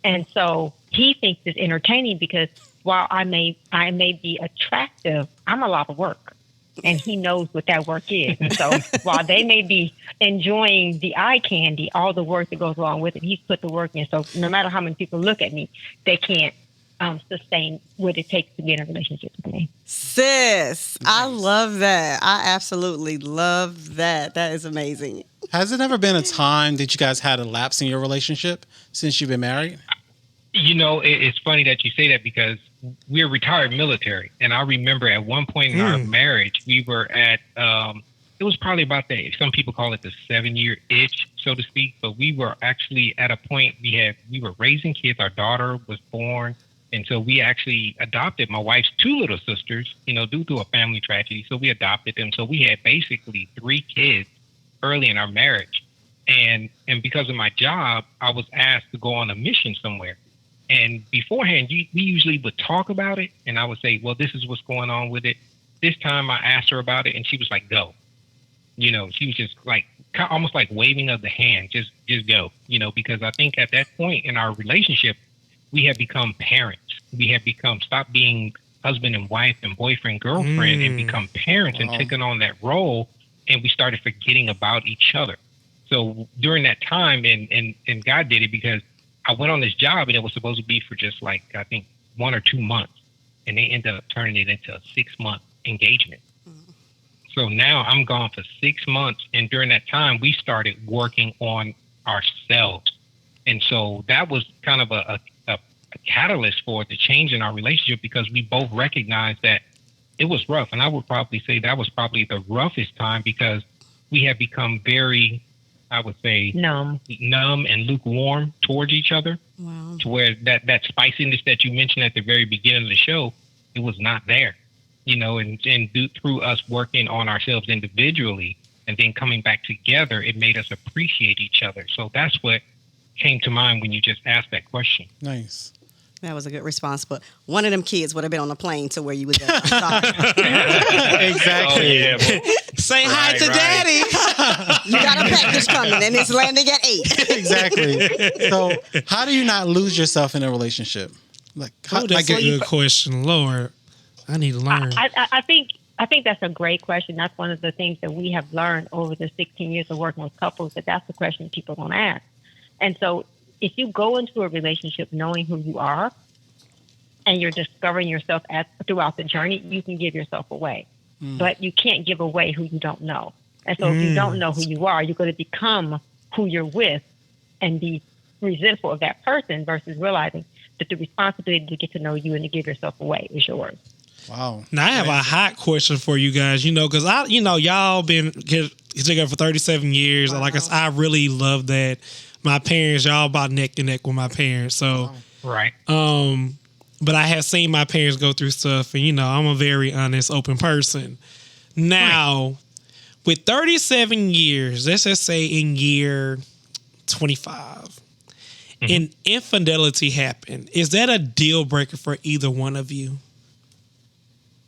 [SPEAKER 5] And so he thinks it's entertaining because while I may be attractive, I'm a lot of work. And he knows what that work is. And so while they may be enjoying the eye candy, all the work that goes along with it, he's put the work in. So no matter how many people look at me, they can't sustain what it takes to be in a relationship with me.
[SPEAKER 2] Sis, nice. I love that. I absolutely love that. That is amazing.
[SPEAKER 3] Has it ever been a time that you guys had a lapse in your relationship since you've been married?
[SPEAKER 4] It's funny that you say that because we're retired military. And I remember at one point in our marriage, we were at, it was probably about some people call it the 7-year itch, so to speak. But we were actually at a point, we were raising kids. Our daughter was born. And so we actually adopted my wife's 2 little sisters, due to a family tragedy. So we adopted them. So we had basically 3 kids early in our marriage. And because of my job, I was asked to go on a mission somewhere. And beforehand, we usually would talk about it. And I would say, well, this is what's going on with it. This time I asked her about it and she was like, go. She was just like, almost like waving of the hand, just go, because I think at that point in our relationship, we have become parents. We have stopped being husband and wife and boyfriend, girlfriend, and become parents and taken on that role. And we started forgetting about each other. So during that time, and God did it because I went on this job and it was supposed to be for just like, I think 1 or 2 months. And they ended up turning it into a 6-month engagement. So now I'm gone for 6 months. And during that time, we started working on ourselves. And so that was kind of a catalyst for the change in our relationship because we both recognized that it was rough. And I would probably say that was probably the roughest time because we had become very, I would say, numb and lukewarm towards each other.
[SPEAKER 2] Wow.
[SPEAKER 4] To where that spiciness that you mentioned at the very beginning of the show, it was not there, and through us working on ourselves individually and then coming back together, it made us appreciate each other. So that's what came to mind when you just asked that question.
[SPEAKER 3] Nice.
[SPEAKER 2] That was a good response, but one of them kids would have been on the plane to where you was at.
[SPEAKER 3] Exactly.
[SPEAKER 4] Oh, yeah,
[SPEAKER 1] Say hi to Daddy.
[SPEAKER 2] You got a package coming, and it's landing at 8.
[SPEAKER 3] Exactly. So, how do you not lose yourself in a relationship?
[SPEAKER 1] That's a good question. Lord, I need to learn.
[SPEAKER 5] I think that's a great question. That's one of the things that we have learned over the 16 years of working with couples, that's the question people don't ask. And so if you go into a relationship knowing who you are and you're discovering yourself throughout the journey, you can give yourself away. But you can't give away who you don't know. And so if you don't know who you are, you're going to become who you're with and be resentful of that person versus realizing that the responsibility to get to know you and to give yourself away is yours.
[SPEAKER 3] Wow.
[SPEAKER 1] Now I have a hot question for you guys, because y'all been together for 37 years.
[SPEAKER 2] Wow.
[SPEAKER 1] Like I really love that. My parents, y'all about neck to neck with my parents. So,
[SPEAKER 4] Right.
[SPEAKER 1] but I have seen my parents go through stuff, and I'm a very honest, open person. Now, with 37 years, let's just say in year 25, an infidelity happened. Is that a deal breaker for either one of you?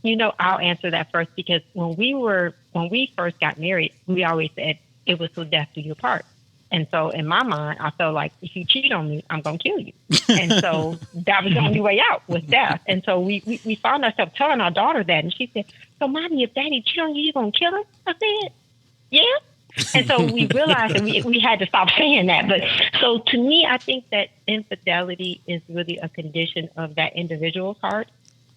[SPEAKER 5] I'll answer that first, because when we first got married, we always said it was till death do you part. And so in my mind, I felt like if you cheat on me, I'm going to kill you. And so that was the only way out, was death. And so we found ourselves telling our daughter that. And she said, so Mommy, if Daddy cheat on you, you going to kill him? I said, yeah. And so we realized that we had to stop saying that. But so to me, I think that infidelity is really a condition of that individual's heart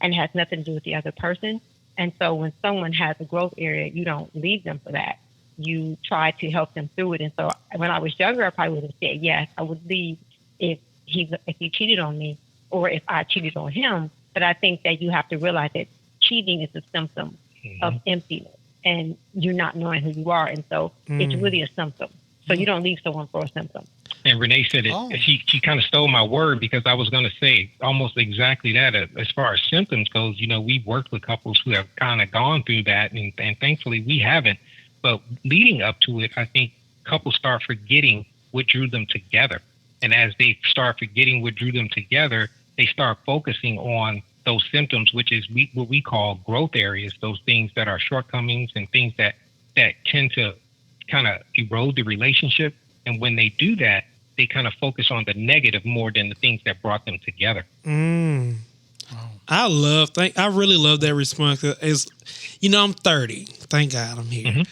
[SPEAKER 5] and has nothing to do with the other person. And so when someone has a growth area, you don't leave them for that. You try to help them through it. And so when I was younger, I probably would have said, yes, I would leave if he cheated on me or if I cheated on him. But I think that you have to realize that cheating is a symptom of emptiness and you're not knowing who you are. And so it's really a symptom. So you don't leave someone for a symptom.
[SPEAKER 4] And Renee said it. Oh. She kind of stole my word, because I was going to say almost exactly that. As far as symptoms goes, we've worked with couples who have kind of gone through that, and thankfully we haven't. But leading up to it, I think couples start forgetting what drew them together. And as they start forgetting what drew them together, they start focusing on those symptoms, which is what we call growth areas, those things that are shortcomings and things that tend to kind of erode the relationship. And when they do that, they kind of focus on the negative more than the things that brought them together.
[SPEAKER 1] I really love that response. I'm 30. Thank God I'm here.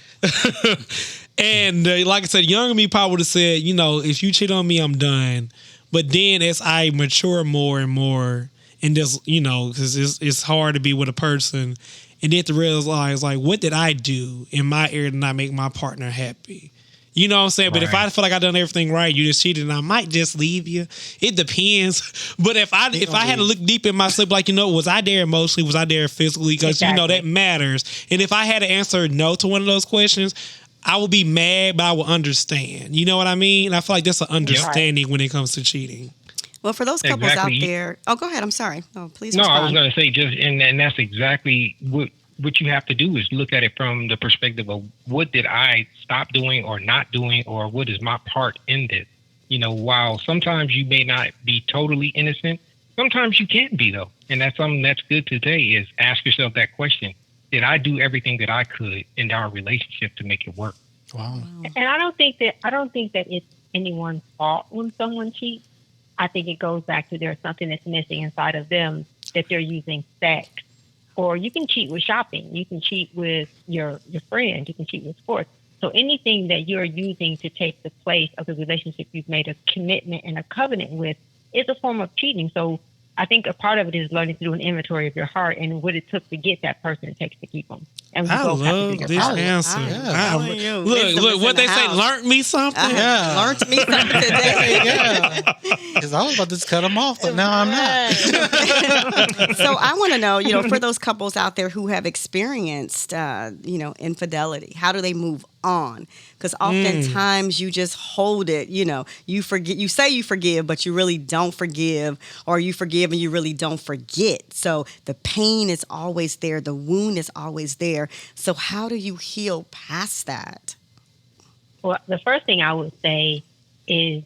[SPEAKER 1] And like I said, younger me probably would have said, if you cheat on me, I'm done. But then as I mature more and more, and just, because it's hard to be with a person, and then to realize, like, what did I do in my area to not make my partner happy? You know what I'm saying? But if I feel like I done everything right, you just cheated, and I might just leave you. It depends. But if I had to look deep in myself, like, was I there emotionally? Was I there physically? Because, that matters. And if I had to answer no to one of those questions, I would be mad, but I would understand. You know what I mean? I feel like that's an understanding when it comes to cheating.
[SPEAKER 2] Well, for those couples out there, go ahead. I'm sorry. Oh, please.
[SPEAKER 4] No,
[SPEAKER 2] respond.
[SPEAKER 4] I was going to say and that's exactly what you have to do is look at it from the perspective of what did I stop doing or not doing, or what is my part in this? While sometimes you may not be totally innocent, sometimes you can't be, though. And that's something that's good today is ask yourself that question. Did I do everything that I could in our relationship to make it work?
[SPEAKER 3] Wow.
[SPEAKER 5] And I don't think that it's anyone's fault when someone cheats. I think it goes back to there's something that's missing inside of them that they're using sex. Or you can cheat with shopping. You can cheat with your friend. You can cheat with sports. So anything that you're using to take the place of the relationship you've made a commitment and a covenant with is a form of cheating. So I think a part of it is learning to do an inventory of your heart and what it took to get that person it takes to keep them. And
[SPEAKER 1] I love this answer. Look, what they say, learned me something?
[SPEAKER 2] Learned me something today.
[SPEAKER 3] Because I was about to cut them off, but now I'm not.
[SPEAKER 2] So I want to know, for those couples out there who have experienced, infidelity, how do they move on? Because oftentimes you just hold it, you forget, you say you forgive, but you really don't forgive, or you forgive and you really don't forget. So the pain is always there. The wound is always there. So how do you heal past that?
[SPEAKER 5] Well, the first thing I would say is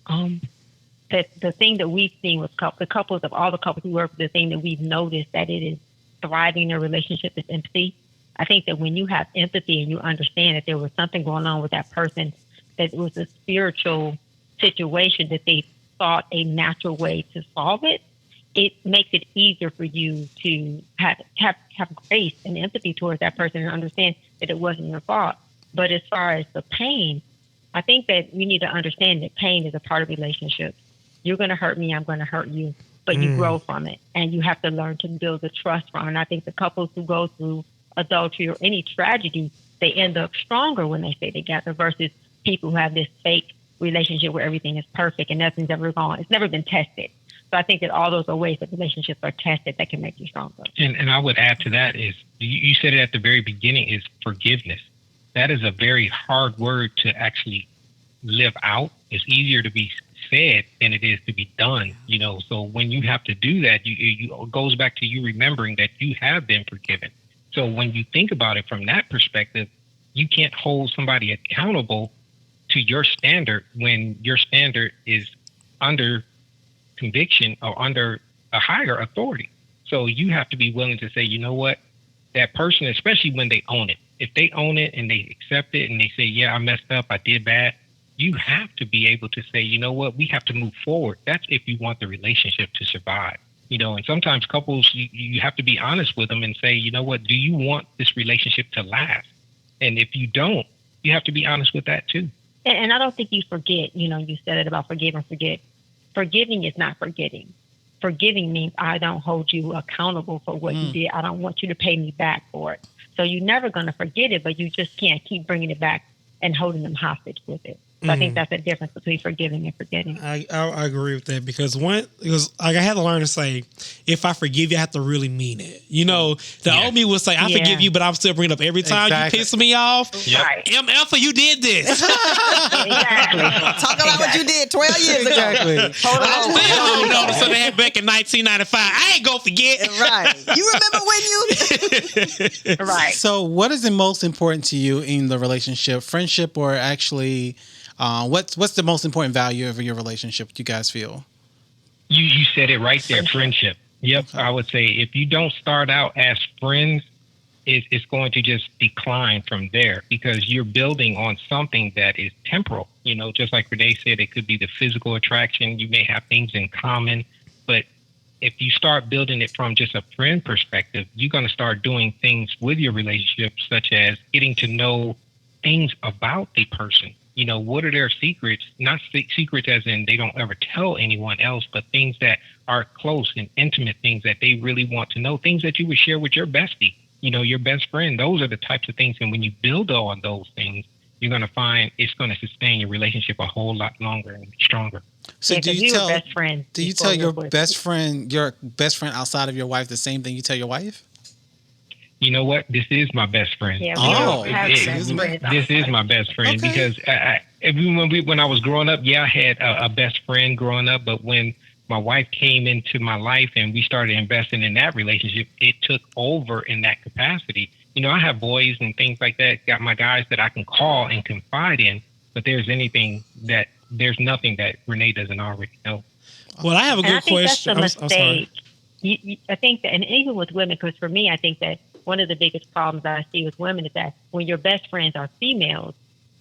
[SPEAKER 5] that the thing that we've seen with the couples of all the couples who work, the thing that we've noticed that it is thriving in their relationship is empathy. I think that when you have empathy and you understand that there was something going on with that person, that it was a spiritual situation that they thought a natural way to solve it, it makes it easier for you to have grace and empathy towards that person and understand that it wasn't your fault. But as far as the pain, I think that we need to understand that pain is a part of relationships. You're going to hurt me, I'm going to hurt you, but you grow from it. And you have to learn to build the trust from it. And I think the couples who go through adultery or any tragedy, they end up stronger when they stay together versus people who have this fake relationship where everything is perfect and nothing's ever gone. It's never been tested. So I think that all those are ways that relationships are tested that can make you stronger.
[SPEAKER 4] And I would add to that is you said it at the very beginning is forgiveness. That is a very hard word to actually live out. It's easier to be said than it is to be done, you know. So when you have to do that, it goes back to you remembering that you have been forgiven. So when you think about it from that perspective, you can't hold somebody accountable to your standard when your standard is under conviction or under a higher authority. So you have to be willing to say, you know what, that person, especially when they own it, if they own it and they accept it and they say, yeah, I messed up, I did bad, you have to be able to say, you know what, we have to move forward. That's if you want the relationship to survive. You know, and sometimes couples, you have to be honest with them and say, you know what, do you want this relationship to last? And if you don't, you have to be honest with that too.
[SPEAKER 5] And I don't think you forget, you know, you said it about forgive and forget. Forgiving is not forgetting. Forgiving means I don't hold you accountable for what you did. I don't want you to pay me back for it. So you're never going to forget it, but you just can't keep bringing it back and holding them hostage with it. So I think that's the difference between forgiving and forgetting.
[SPEAKER 1] I agree with that because like I had to learn to say, if I forgive you, I have to really mean it. You know, the old me would say, I forgive you, but I'm still bringing up every time you piss me off.
[SPEAKER 4] Yep.
[SPEAKER 5] Right.
[SPEAKER 1] MF, you did this.
[SPEAKER 5] Exactly.
[SPEAKER 2] Talk about what you did 12 years ago.
[SPEAKER 3] Exactly.
[SPEAKER 2] Hold
[SPEAKER 1] I'm
[SPEAKER 2] on.
[SPEAKER 1] still holding on to something that happened back in 1995. I ain't gonna forget.
[SPEAKER 2] Right. You remember when you...
[SPEAKER 5] Right.
[SPEAKER 3] So, what is the most important to you in the relationship, friendship, or actually, what's the most important value of your relationship? You guys feel?
[SPEAKER 4] You said it right there, friendship. Yep, I would say if you don't start out as friends, it's going to just decline from there because you're building on something that is temporal. You know, just like Renee said, it could be the physical attraction. You may have things in common, but if you start building it from just a friend perspective, you're going to start doing things with your relationship, such as getting to know things about the person. You know, what are their secrets? Not secrets as in they don't ever tell anyone else, but things that are close and intimate, things that they really want to know, things that you would share with your bestie, you know, your best friend. Those are the types of things. And when you build on those things, you're going to find it's going to sustain your relationship a whole lot longer and stronger.
[SPEAKER 3] So
[SPEAKER 5] Yeah,
[SPEAKER 3] do
[SPEAKER 5] 'cause
[SPEAKER 3] you
[SPEAKER 5] we were
[SPEAKER 3] tell
[SPEAKER 5] best friends
[SPEAKER 3] do you
[SPEAKER 5] before
[SPEAKER 3] tell
[SPEAKER 5] we
[SPEAKER 3] your
[SPEAKER 5] were
[SPEAKER 3] best friend outside of your wife the same thing you tell your wife?
[SPEAKER 4] You know what? This is my best friend.
[SPEAKER 5] Yeah,
[SPEAKER 3] we
[SPEAKER 5] don't have
[SPEAKER 4] It-
[SPEAKER 5] best friends.
[SPEAKER 4] this is my best friend
[SPEAKER 3] Okay.
[SPEAKER 4] because when I was growing up, I had a best friend growing up, but when my wife came into my life and we started investing in that relationship, it took over in that capacity. You know, I have boys and things like that, got my guys that I can call and confide in, but there's nothing that Renee doesn't already know.
[SPEAKER 1] Well, I have a
[SPEAKER 5] And I
[SPEAKER 1] good
[SPEAKER 5] think
[SPEAKER 1] question.
[SPEAKER 5] that's the
[SPEAKER 1] I'm sorry.
[SPEAKER 5] mistake. I think that, and even with women, because for me, I think that one of the biggest problems that I see with women is that when your best friends are females,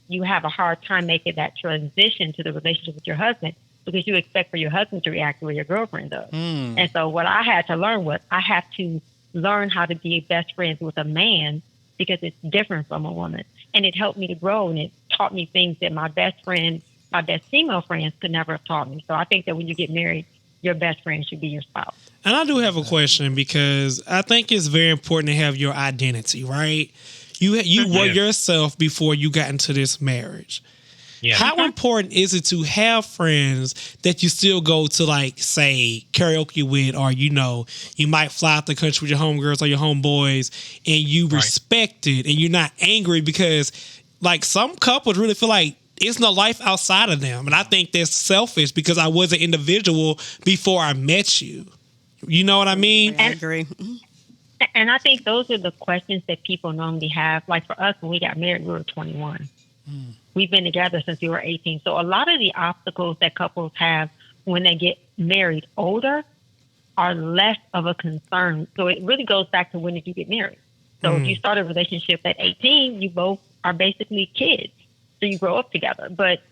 [SPEAKER 5] you have a hard time making that transition to the relationship with your husband because you expect for your husband to react the way your girlfriend does. And so what I had to learn was I have to learn how to be best friends with a man because it's different from a woman. And it helped me to grow, and it taught me things that my best female friends could never have taught me. So I think that when you get married, your best friend should be your spouse.
[SPEAKER 1] And I do have a question because I think it's very important to have your identity, right? You were yourself before you got into this marriage.
[SPEAKER 4] Yeah.
[SPEAKER 1] How important is it to have friends that you still go to, like, say, karaoke with, or, you know, you might fly out the country with your homegirls or your homeboys, and you respect it and you're not angry because, like, some couples really feel like it's no life outside of them. And I think that's selfish because I was an individual before I met you. You know what I mean?
[SPEAKER 2] I agree.
[SPEAKER 5] And I think those are the questions that people normally have. Like for us, when we got married, we were 21. We've been together since we were 18. So a lot of the obstacles that couples have when they get married older are less of a concern. So it really goes back to when did you get married? So if you start a relationship at 18, you both are basically kids. So you grow up together. But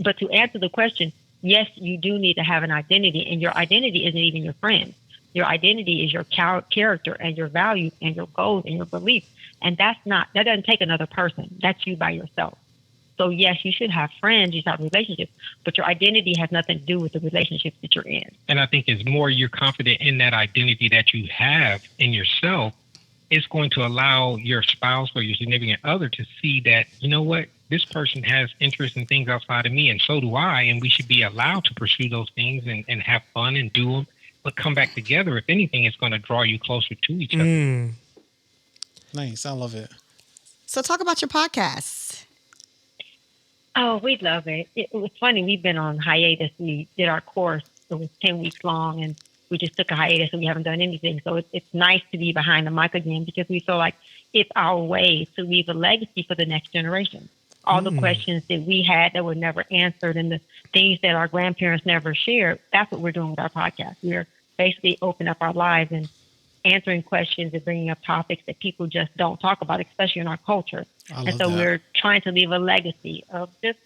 [SPEAKER 5] to answer the question, yes, you do need to have an identity, and your identity isn't even your friends. Your identity is your character and your values and your goals and your beliefs. And that doesn't take another person. That's you by yourself. So yes, you should have friends, you should have relationships, but your identity has nothing to do with the relationships that you're in.
[SPEAKER 4] And I think as more you're confident in that identity that you have in yourself, it's going to allow your spouse or your significant other to see that, you know what, this person has interest in things outside of me, and so do I, and we should be allowed to pursue those things and have fun and do them, but come back together. If anything, it's going to draw you closer to each other.
[SPEAKER 3] Nice. I love it.
[SPEAKER 2] So talk about your podcast.
[SPEAKER 5] Oh, we love it. It was funny. We've been on hiatus. We did our course. It was 10 weeks long, and we just took a hiatus, and we haven't done anything. So it's nice to be behind the mic again because we feel like it's our way to leave a legacy for the next generation. All the questions that we had that were never answered and the things that our grandparents never shared, that's what we're doing with our podcast. We're basically opening up our lives and answering questions and bringing up topics that people just don't talk about, especially in our culture. And so we're trying to leave a legacy of just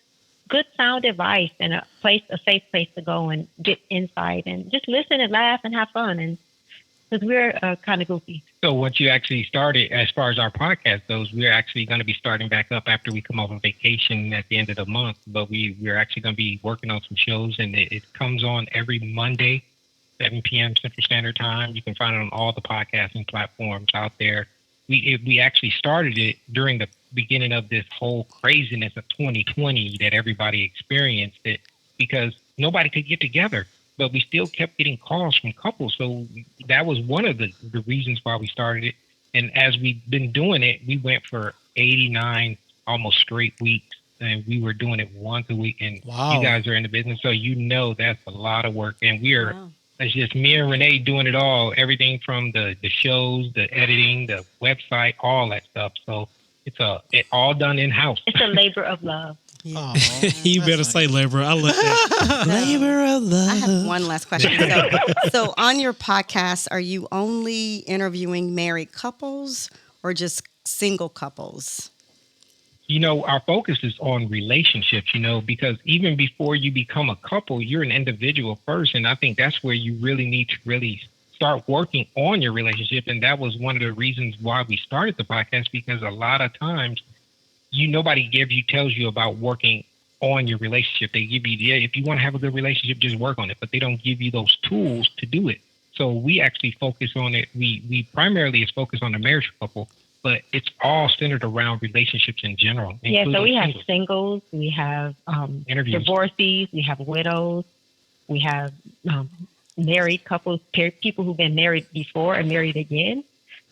[SPEAKER 5] good sound advice and a safe place to go and get insight and just listen and laugh and have fun. And because we're kind of goofy.
[SPEAKER 4] So what you actually started, as far as our podcast goes, we're actually going to be starting back up after we come off on vacation at the end of the month. But we're actually going to be working on some shows, and it comes on every Monday, 7 p.m. Central Standard Time. You can find it on all the podcasting platforms out there. We actually started it during the beginning of this whole craziness of 2020 that everybody experienced it because nobody could get together. But we still kept getting calls from couples. So that was one of the reasons why we started it. And as we've been doing it, we went for 89 almost straight weeks. And we were doing it once a week. And you guys are in the business, so you know that's a lot of work. And it's just me and Renee doing it all, everything from the shows, the editing, the website, all that stuff. So it's all done in-house.
[SPEAKER 5] It's a labor of love.
[SPEAKER 1] Yeah. You better say labor. I love that. Labor of love.
[SPEAKER 2] I have one last question. So on your podcast, are you only interviewing married couples or just single couples?
[SPEAKER 4] Our focus is on relationships, because even before you become a couple, you're an individual first. And I think that's where you really need to really start working on your relationship. And that was one of the reasons why we started the podcast, because a lot of times nobody tells you about working on your relationship. They give you, if you want to have a good relationship, just work on it, but they don't give you those tools to do it. So we actually focus on it. We primarily is focused on the marriage couple, but it's all centered around relationships in general.
[SPEAKER 5] Yeah, so we have singles, we have divorcees, we have widows, we have married couples, people who've been married before and married again.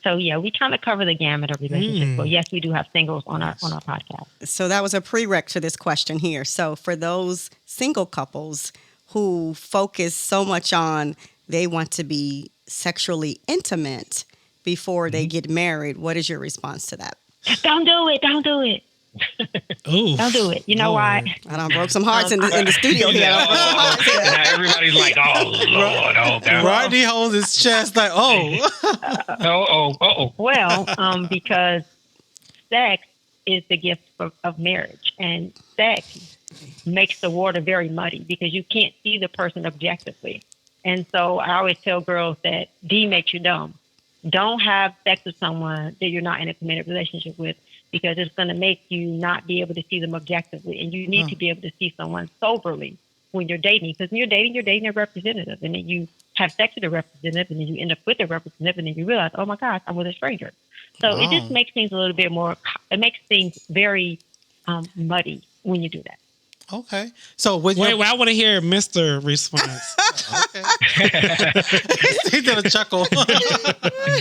[SPEAKER 5] So yeah, we kind of cover the gamut of relationships. But yes, we do have singles on our podcast.
[SPEAKER 2] So that was a prereq to this question here. So for those single couples who focus so much on they want to be sexually intimate before they get married, what is your response to that?
[SPEAKER 5] Don't do it. Don't do it.
[SPEAKER 1] Ooh.
[SPEAKER 5] Don't do it. You know why?
[SPEAKER 2] I done broke some hearts in the studio here.
[SPEAKER 4] Now everybody's like, oh, Lord, oh, God.
[SPEAKER 3] Rodney holds his chest like,
[SPEAKER 5] Well, because sex is the gift of marriage, and sex makes the water very muddy because you can't see the person objectively. And so I always tell girls that D makes you dumb. Don't have sex with someone that you're not in a committed relationship with, because it's going to make you not be able to see them objectively. And you need to be able to see someone soberly when you're dating. Because when you're dating a representative. And then you have sex with a representative, and then you end up with a representative, and then you realize, oh, my gosh, I'm with a stranger. So it just makes things a little bit more, it makes things very muddy when you do that.
[SPEAKER 3] Okay. So wait,
[SPEAKER 1] I want to hear Mr. response.
[SPEAKER 3] He did a chuckle.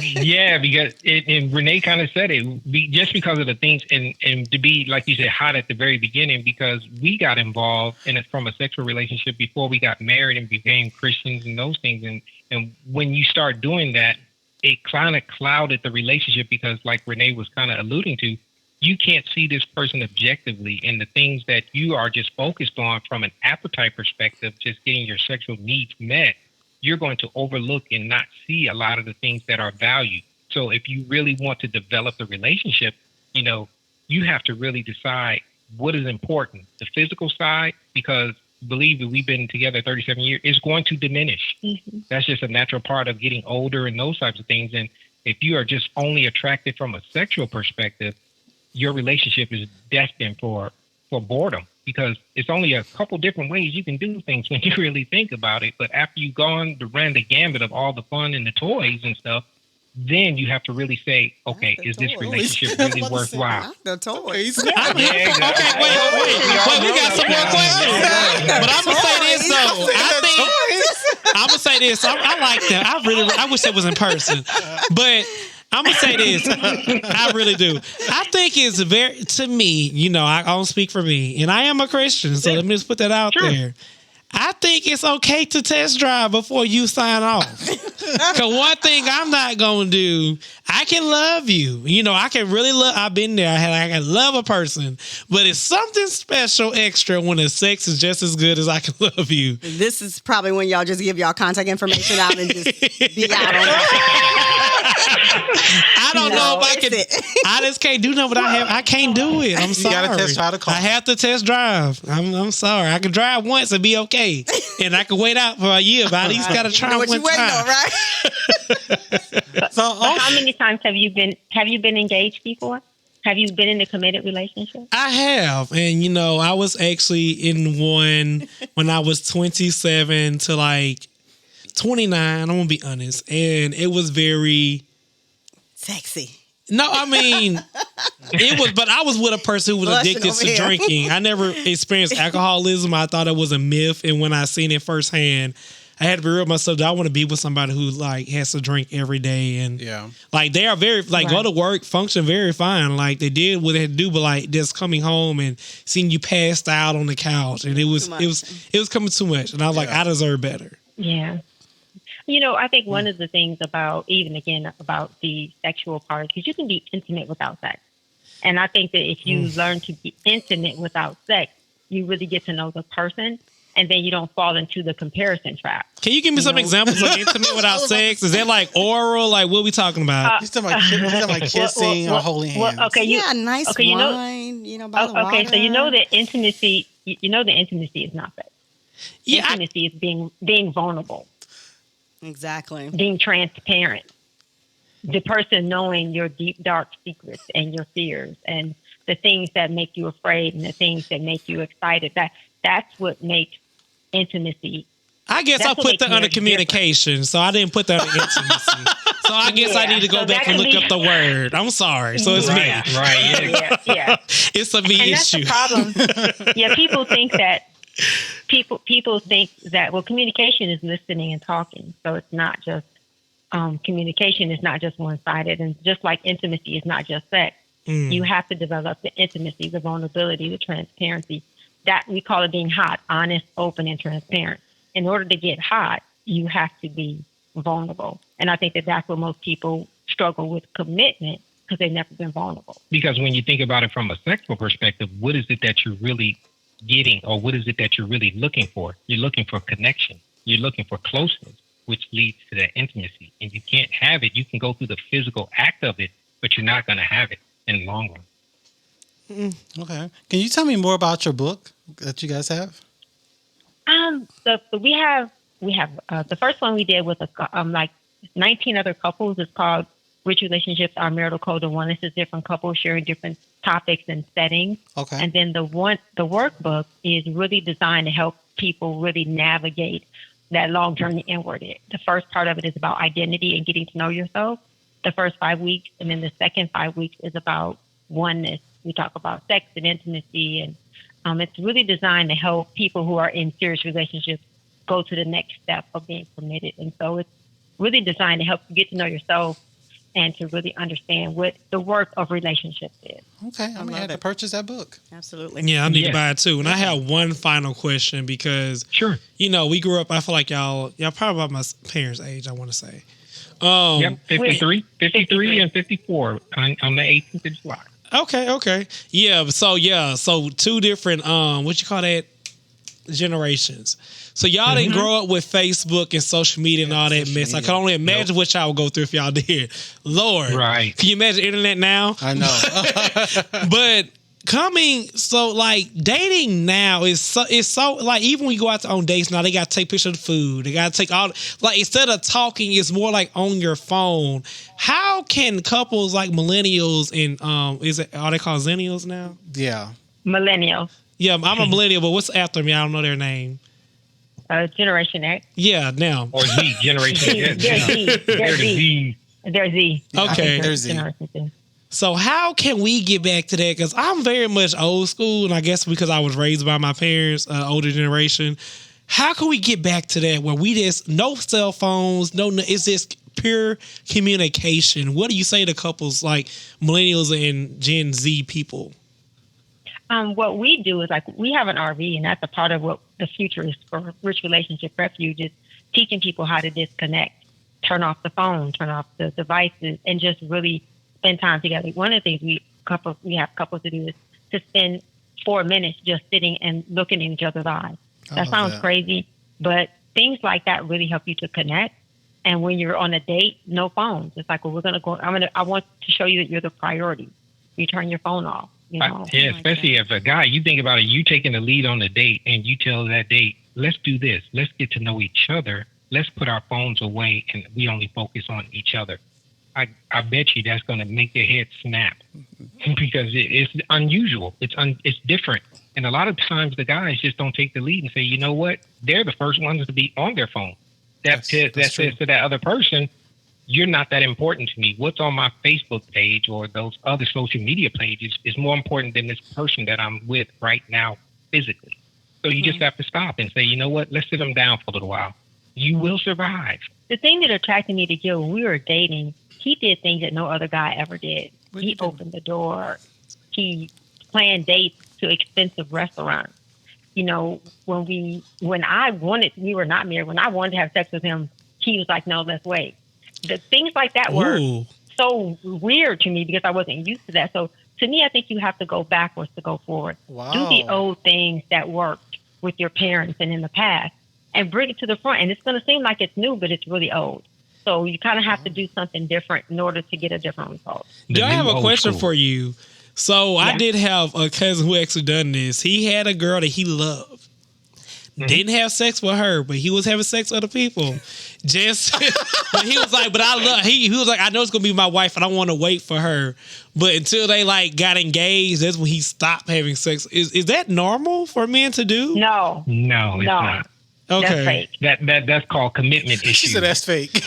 [SPEAKER 4] Yeah, because and Renee kind of said it, just because of the things, and to be, like you said, hot at the very beginning, because we got involved in it from a sexual relationship before we got married and became Christians and those things. And when you start doing that, it kind of clouded the relationship, because like Renee was kind of alluding to, you can't see this person objectively, and the things that you are just focused on from an appetite perspective, just getting your sexual needs met, you're going to overlook and not see a lot of the things that are valued. So if you really want to develop the relationship, you have to really decide what is important. The physical side, because believe me, we've been together 37 years, is going to diminish. Mm-hmm. That's just a natural part of getting older and those types of things. And if you are just only attracted from a sexual perspective, your relationship is destined for boredom, because it's only a couple different ways you can do things when you really think about it. But after you've ran the gambit of all the fun and the toys and stuff, then you have to really say, okay, is this relationship really worthwhile?
[SPEAKER 2] The toys.
[SPEAKER 1] Okay, wait, we got some more questions. But I'm gonna say this though. I'm gonna say this. I like that. I wish it was in person. But I'm gonna say this. I really do. I think it's very, to me, you know, I don't speak for me, and I am a Christian, so let me just put that out there. I think it's okay to test drive before you sign off. Because one thing I'm not going to do, I can love you. You know, I can really love, I've been there. I can love a person. But it's something special extra when the sex is just as good as I can love you.
[SPEAKER 2] This is probably when y'all just give y'all contact information out and just be out on it.
[SPEAKER 1] I don't know if I can. I just can't do nothing. But I can't do it. I'm sorry.
[SPEAKER 3] You gotta test drive the car.
[SPEAKER 1] I have to test drive. I'm sorry. I can drive once and be okay, and I can wait out for a year. But I at least gotta try
[SPEAKER 2] know what
[SPEAKER 1] one
[SPEAKER 2] you waiting
[SPEAKER 1] time.
[SPEAKER 2] on, right?
[SPEAKER 5] So how many times have you been engaged before? Have you been in a committed relationship?
[SPEAKER 1] I have, and you know, I was actually in one when I was 27 to like 29. I'm gonna be honest, and it was very
[SPEAKER 2] Sexy.
[SPEAKER 1] No, I mean, it was, but I was with a person who was
[SPEAKER 2] Blushing
[SPEAKER 1] addicted
[SPEAKER 2] over
[SPEAKER 1] to
[SPEAKER 2] here.
[SPEAKER 1] drinking. I never experienced alcoholism. I thought it was a myth. And when I seen it firsthand, I had to be real with myself. I want to be with somebody who like has to drink every day. And like, they are very, like, go to work, function very fine. Like, they did what they had to do, but like just coming home and seeing you passed out on the couch. And it was coming too much. And I was like, I deserve better.
[SPEAKER 5] Yeah. You know, I think one of the things about the sexual part, because you can be intimate without sex. And I think that if you learn to be intimate without sex, you really get to know the person, and then you don't fall into the comparison trap.
[SPEAKER 1] Can you give me some examples of intimate without sex? Is that like oral? Like, what are we talking about?
[SPEAKER 3] He's talking about kissing or holding hands.
[SPEAKER 5] Well, okay,
[SPEAKER 2] nice wine, by the water.
[SPEAKER 5] Okay, so you know that intimacy, intimacy is not sex.
[SPEAKER 1] Yeah,
[SPEAKER 5] intimacy is being vulnerable.
[SPEAKER 2] Exactly.
[SPEAKER 5] Being transparent. The person knowing your deep, dark secrets and your fears and the things that make you afraid and the things that make you excited. That's what makes intimacy.
[SPEAKER 1] I guess I put that under communication, so I didn't put that under intimacy. So I guess I need to go back and look up the word. I'm sorry. So it's me.
[SPEAKER 4] Right.
[SPEAKER 5] Yeah.
[SPEAKER 1] It's a me issue.
[SPEAKER 5] That's the problem. Yeah, people think that well, communication is listening and talking. So it's not just communication is not just one-sided, and just like intimacy is not just sex. You have to develop the intimacy, the vulnerability, the transparency. That we call it being hot, honest, open, and transparent. In order to get hot, you have to be vulnerable. And I think that that's where most people struggle with commitment, because they've never been vulnerable.
[SPEAKER 4] Because when you think about it from a sexual perspective, what is it that you're really getting, or what is it that you're really looking for? You're looking for connection. You're looking for closeness, which leads to that intimacy. And you can't have it. You can go through the physical act of it, but you're not going to have it in the long run.
[SPEAKER 3] Okay. Can you tell me more about your book that you guys have?
[SPEAKER 5] We have the first one we did with like 19 other couples. It's called Rich Relationships, Our Marital Code of Oneness. Is different couples sharing different topics and settings.
[SPEAKER 3] Okay.
[SPEAKER 5] And then the workbook is really designed to help people really navigate that long journey inward. The first part of it is about identity and getting to know yourself. The first 5 weeks, and then the second 5 weeks is about oneness. We talk about sex and intimacy, and it's really designed to help people who are in serious relationships go to the next step of being committed. And so it's really designed to help you get to know yourself and to really understand what the work of relationships is.
[SPEAKER 3] Okay, I'm gonna have to purchase that book.
[SPEAKER 2] Absolutely.
[SPEAKER 1] Yeah, I need to buy it too. And I have one final question, because you know, we grew up, I feel like y'all probably about my parents' age, I want to say.
[SPEAKER 4] 53 and 54 on the 18th of July.
[SPEAKER 1] Okay. So two different what you call that, generations. So y'all didn't grow up with Facebook and social media and all that mess. I can only imagine what y'all would go through if y'all did. Lord.
[SPEAKER 4] Right.
[SPEAKER 1] Can you imagine the internet now?
[SPEAKER 3] I know.
[SPEAKER 1] But dating now is so like, even when you go out on dates now, they got to take pictures of the food. They got to take all, like, instead of talking, it's more like on your phone. How can couples like millennials and are they called zennials now?
[SPEAKER 3] Yeah.
[SPEAKER 5] Millennials.
[SPEAKER 1] Yeah, I'm a millennial, but what's after me? I don't know their name.
[SPEAKER 5] Generation X.
[SPEAKER 1] Yeah, now.
[SPEAKER 4] Or Z, Generation Z.
[SPEAKER 5] They're Z. They're Z. I
[SPEAKER 1] Okay.
[SPEAKER 5] think
[SPEAKER 3] They're Z.
[SPEAKER 5] Generation Z.
[SPEAKER 1] So how can we get back to that? Because I'm very much old school, and I guess because I was raised by my parents, older generation. How can we get back to that where we just no cell phones, it's just pure communication? What do you say to couples like millennials and Gen Z people?
[SPEAKER 5] What we do is like we have an RV, and that's a part of what the future is for Rich Relationship Refuge is teaching people how to disconnect, turn off the phone, turn off the devices, and just really spend time together. One of the things we have couples to do is to spend 4 minutes just sitting and looking in each other's eyes. That sounds crazy, but things like that really help you to connect. And when you're on a date, no phones. It's like, well, we're gonna go. I want to show you that you're the priority. You turn your phone off. You know?
[SPEAKER 4] Yeah, especially if a guy, you think about it, you taking the lead on the date and you tell that date, let's do this. Let's get to know each other. Let's put our phones away and we only focus on each other. I bet you that's going to make their head snap because it's unusual. It's different. And a lot of times the guys just don't take the lead and say, you know what? They're the first ones to be on their phone. That says to that other person, you're not that important to me. What's on my Facebook page or those other social media pages is more important than this person that I'm with right now physically. So you just have to stop and say, you know what? Let's sit them down for a little while. You will survive.
[SPEAKER 5] The thing that attracted me to Gil when we were dating, he did things that no other guy ever did. He opened the door. He planned dates to expensive restaurants. You know, when I wanted, we were not married. When I wanted to have sex with him, he was like, no, let's wait. The things like that were so weird to me because I wasn't used to that. So to me, I think you have to go backwards to go forward.
[SPEAKER 3] Wow.
[SPEAKER 5] Do the old things that worked with your parents and in the past and bring it to the front. And it's going to seem like it's new, but it's really old. So you kind of have to do something different in order to get a different result.
[SPEAKER 1] Do I have a question for you? So I did have a cousin who actually done this. He had a girl that he loved. Didn't have sex with her, but he was having sex with other people. Just, but he was like, but I love. He was like, I know it's gonna be my wife, and I want to wait for her. But until they like got engaged, that's when he stopped having sex. Is that normal for men to do?
[SPEAKER 5] No,
[SPEAKER 4] it's not.
[SPEAKER 1] Okay,
[SPEAKER 5] that's fake.
[SPEAKER 4] That's called commitment issue.
[SPEAKER 3] She said that's fake.
[SPEAKER 5] So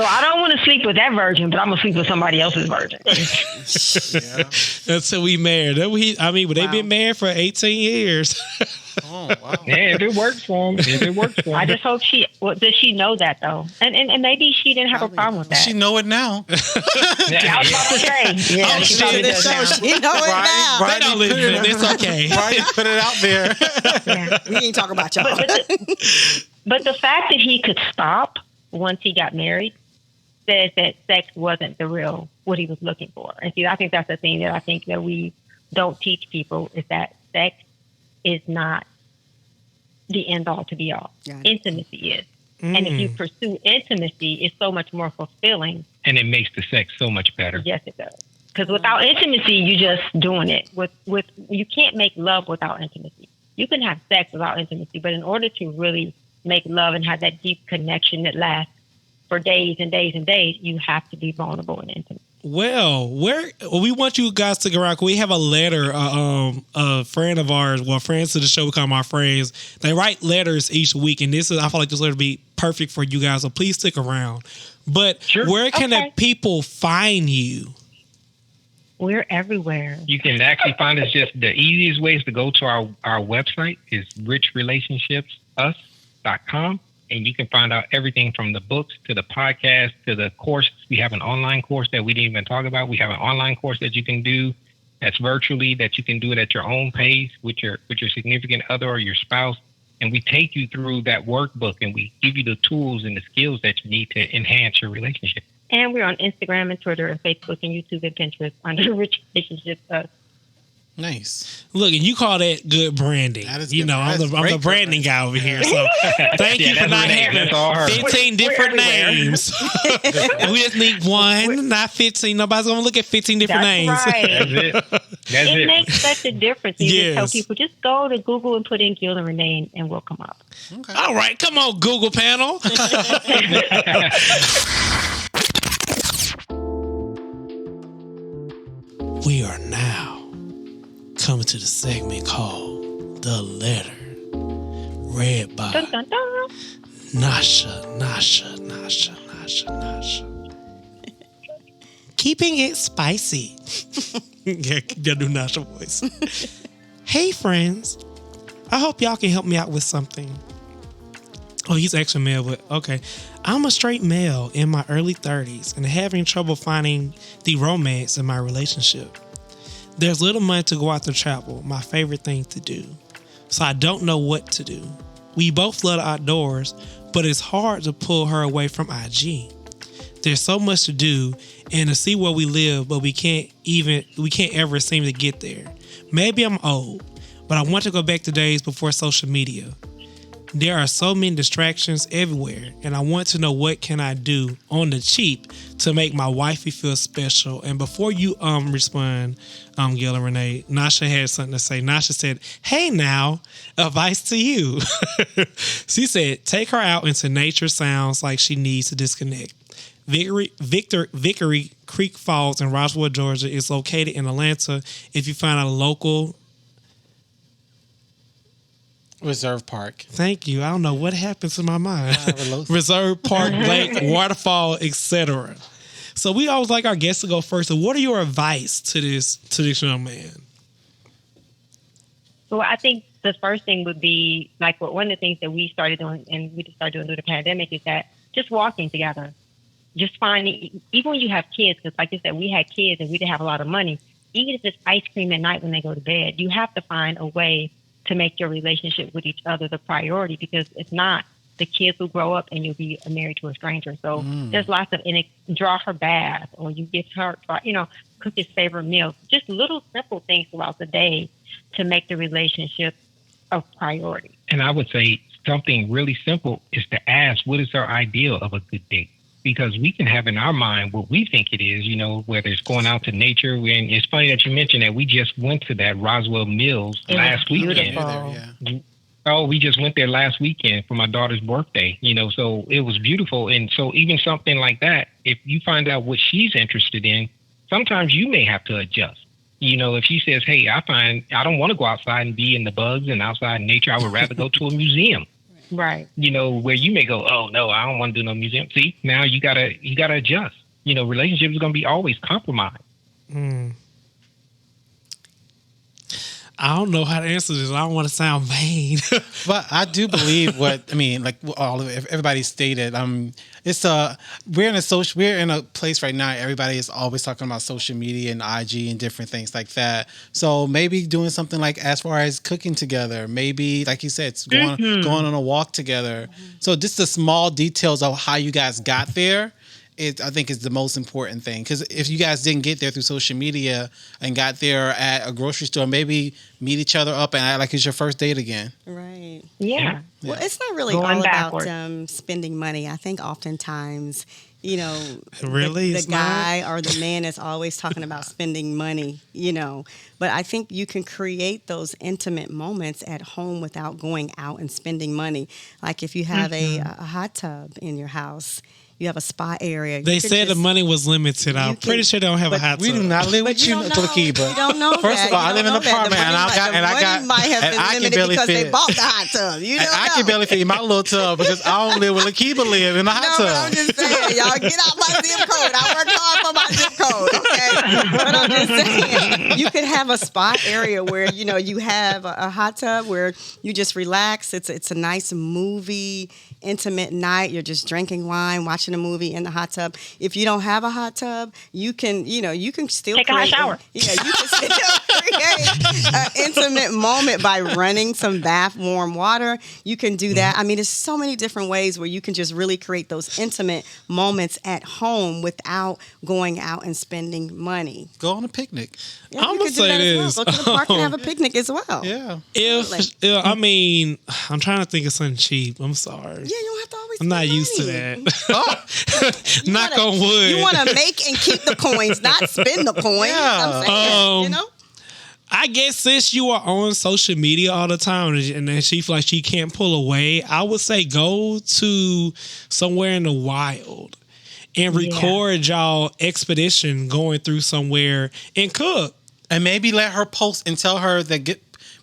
[SPEAKER 5] I don't want to sleep with that virgin, but I'm gonna sleep with somebody else's virgin.
[SPEAKER 1] Until we married. But they've been married for 18 years.
[SPEAKER 3] Oh, wow.
[SPEAKER 4] Yeah, if it works for him,
[SPEAKER 5] I just hope does she know that though? And maybe she didn't have a problem with that.
[SPEAKER 3] She know it now.
[SPEAKER 5] I was about to say. Yeah, she probably does now.
[SPEAKER 2] She know it now.
[SPEAKER 1] They don't live in it. It's okay.
[SPEAKER 3] Right? Put it out there.
[SPEAKER 5] Yeah.
[SPEAKER 2] We ain't talking about y'all.
[SPEAKER 5] But the fact that he could stop once he got married says that sex wasn't what he was looking for. And see, I think that's the thing that I think that we don't teach people is that sex is not the end all to be all. Intimacy is. And if you pursue intimacy, it's so much more fulfilling.
[SPEAKER 4] And it makes the sex so much better.
[SPEAKER 5] Yes, it does. Because without intimacy, you're just doing it. With you can't make love without intimacy. You can have sex without intimacy, but in order to really make love and have that deep connection that lasts for days and days and days, you have to be vulnerable and intimate.
[SPEAKER 1] Well, we want you guys to go around. We have a letter, a friend of ours, friends to the show, we call them our friends. They write letters each week, and I feel like this letter would be perfect for you guys, so please stick around. But where can the people find you?
[SPEAKER 5] We're everywhere.
[SPEAKER 4] You can actually find us. Just the easiest way is to go to our website is richrelationshipsus.com. And you can find out everything from the books to the podcast to the course. We have an online course that we didn't even talk about. We have an online course that you can do that's virtually, that you can do it at your own pace with your significant other or your spouse. And we take you through that workbook and we give you the tools and the skills that you need to enhance your relationship.
[SPEAKER 5] And we're on Instagram and Twitter and Facebook and YouTube and Pinterest under Rich Relationship Us.
[SPEAKER 3] Nice.
[SPEAKER 1] Look, and you call that good branding.
[SPEAKER 3] That is
[SPEAKER 1] you
[SPEAKER 3] good.
[SPEAKER 1] know, I'm the branding guy over here. So thank you for not having 15 different names. We just need one, not 15. Nobody's going to look at 15 different names.
[SPEAKER 5] Right.
[SPEAKER 4] That's it.
[SPEAKER 5] It makes such a difference. You just tell people, just go to Google and put in Gil and Renee and we'll come up.
[SPEAKER 3] Okay.
[SPEAKER 1] All right. Come on, Google panel. We are now coming to the segment called The Letter, read by
[SPEAKER 5] Dun, dun, dun.
[SPEAKER 1] Nasha. Nasha. Keeping it spicy. Yeah, y'all do Nasha voice. Hey, friends. I hope y'all can help me out with something. Oh, he's extra male, but okay. I'm a straight male in my early 30s and having trouble finding the romance in my relationship. There's little money to go out to travel, my favorite thing to do. So I don't know what to do. We both love the outdoors, but it's hard to pull her away from IG. There's so much to do and to see where we live, but we can't ever seem to get there. Maybe I'm old, but I want to go back to days before social media. There are so many distractions everywhere, and I want to know what can I do on the cheap to make my wifey feel special. And before you respond, Gil and Renee, Nasha had something to say. Nasha said, "Hey now, advice to you." She said, "Take her out into nature. Sounds like she needs to disconnect." Vickery Creek Falls in Roswell, Georgia is located in Atlanta. If you find a local
[SPEAKER 3] Reserve Park.
[SPEAKER 1] Thank you. I don't know what happened to my mind. Reserve Park, lake, waterfall, etc. So we always like our guests to go first. So what are your advice to this young man?
[SPEAKER 5] So I think the first thing would be like one of the things that we started doing, and we just started doing through the pandemic, is that just walking together. Just finding, even when you have kids, because like you said, we had kids and we didn't have a lot of money. Even if it's ice cream at night when they go to bed, you have to find a way to make your relationship with each other the priority, because if not, the kids will grow up and you'll be married to a stranger. So there's lots of, and it, draw her bath, or you give her, cook his favorite meal. Just little simple things throughout the day to make the relationship a priority.
[SPEAKER 4] And I would say something really simple is to ask, what is our ideal of a good date? Because we can have in our mind what we think it is, whether it's going out to nature. And it's funny that you mentioned that we just went to that Roswell Mills last weekend. Oh, we just went there last weekend for my daughter's birthday, so it was beautiful. And so even something like that, if you find out what she's interested in, sometimes you may have to adjust. If she says, hey, I don't want to go outside and be in the bugs and outside in nature. I would rather go to a museum.
[SPEAKER 5] Right.
[SPEAKER 4] Where you may go, oh no, I don't want to do no museum. See, now you gotta adjust. Relationships are gonna be always compromised.
[SPEAKER 1] I don't know how to answer this. I don't want to sound vain.
[SPEAKER 3] But I do believe like all of everybody stated. We're in a place right now. Everybody is always talking about social media and IG and different things like that. So maybe doing something like as far as cooking together, maybe like you said, going on a walk together. So just the small details of how you guys got there, I think is the most important thing. Because if you guys didn't get there through social media and got there at a grocery store, maybe meet each other up and act like it's your first date again.
[SPEAKER 2] Right.
[SPEAKER 5] Yeah.
[SPEAKER 2] Well, it's not really all about spending money. I think oftentimes,
[SPEAKER 1] really?
[SPEAKER 2] the guy or the man is always talking about spending money, But I think you can create those intimate moments at home without going out and spending money. Like if you have a hot tub in your house, you have a spa area.
[SPEAKER 1] They said the money was limited. I'm pretty sure they don't have a hot tub.
[SPEAKER 3] We do not live with you, Lakiba.
[SPEAKER 2] You don't know
[SPEAKER 3] First of all, I live in an apartment, and I
[SPEAKER 2] might have been limited because they bought the hot tub.
[SPEAKER 3] I can barely fit in my little tub because I don't live where Lakiba live in the hot tub.
[SPEAKER 2] But I'm just saying, y'all get out my zip code. I work hard for my zip code, okay? But I'm just saying, you could have a spa area where you have a hot tub where you just relax. It's a nice movie, intimate night. You're just drinking wine, watching a movie in the hot tub. If you don't have a hot tub, you can still
[SPEAKER 5] take a hot shower.
[SPEAKER 2] You can still create an intimate moment by running some warm water. You can do that. I mean, there's so many different ways where you can just really create those intimate moments at home without going out and spending money.
[SPEAKER 3] Go on a picnic.
[SPEAKER 2] Yeah,
[SPEAKER 1] I'm gonna say this.
[SPEAKER 2] Well. Go to the park and have a picnic as well.
[SPEAKER 3] Yeah.
[SPEAKER 1] I'm trying to think of something cheap. I'm sorry.
[SPEAKER 2] Yeah, you don't have to always.
[SPEAKER 1] I'm not
[SPEAKER 2] spend
[SPEAKER 1] used to
[SPEAKER 2] money.
[SPEAKER 1] that. Knock on wood.
[SPEAKER 2] You want to make and keep the coins, not spend the coins.
[SPEAKER 3] Yeah.
[SPEAKER 2] I'm saying,
[SPEAKER 1] I guess since you are on social media all the time and then she feels like she can't pull away, I would say go to somewhere in the wild and record y'all expedition going through somewhere and cook.
[SPEAKER 3] And maybe let her post and tell her that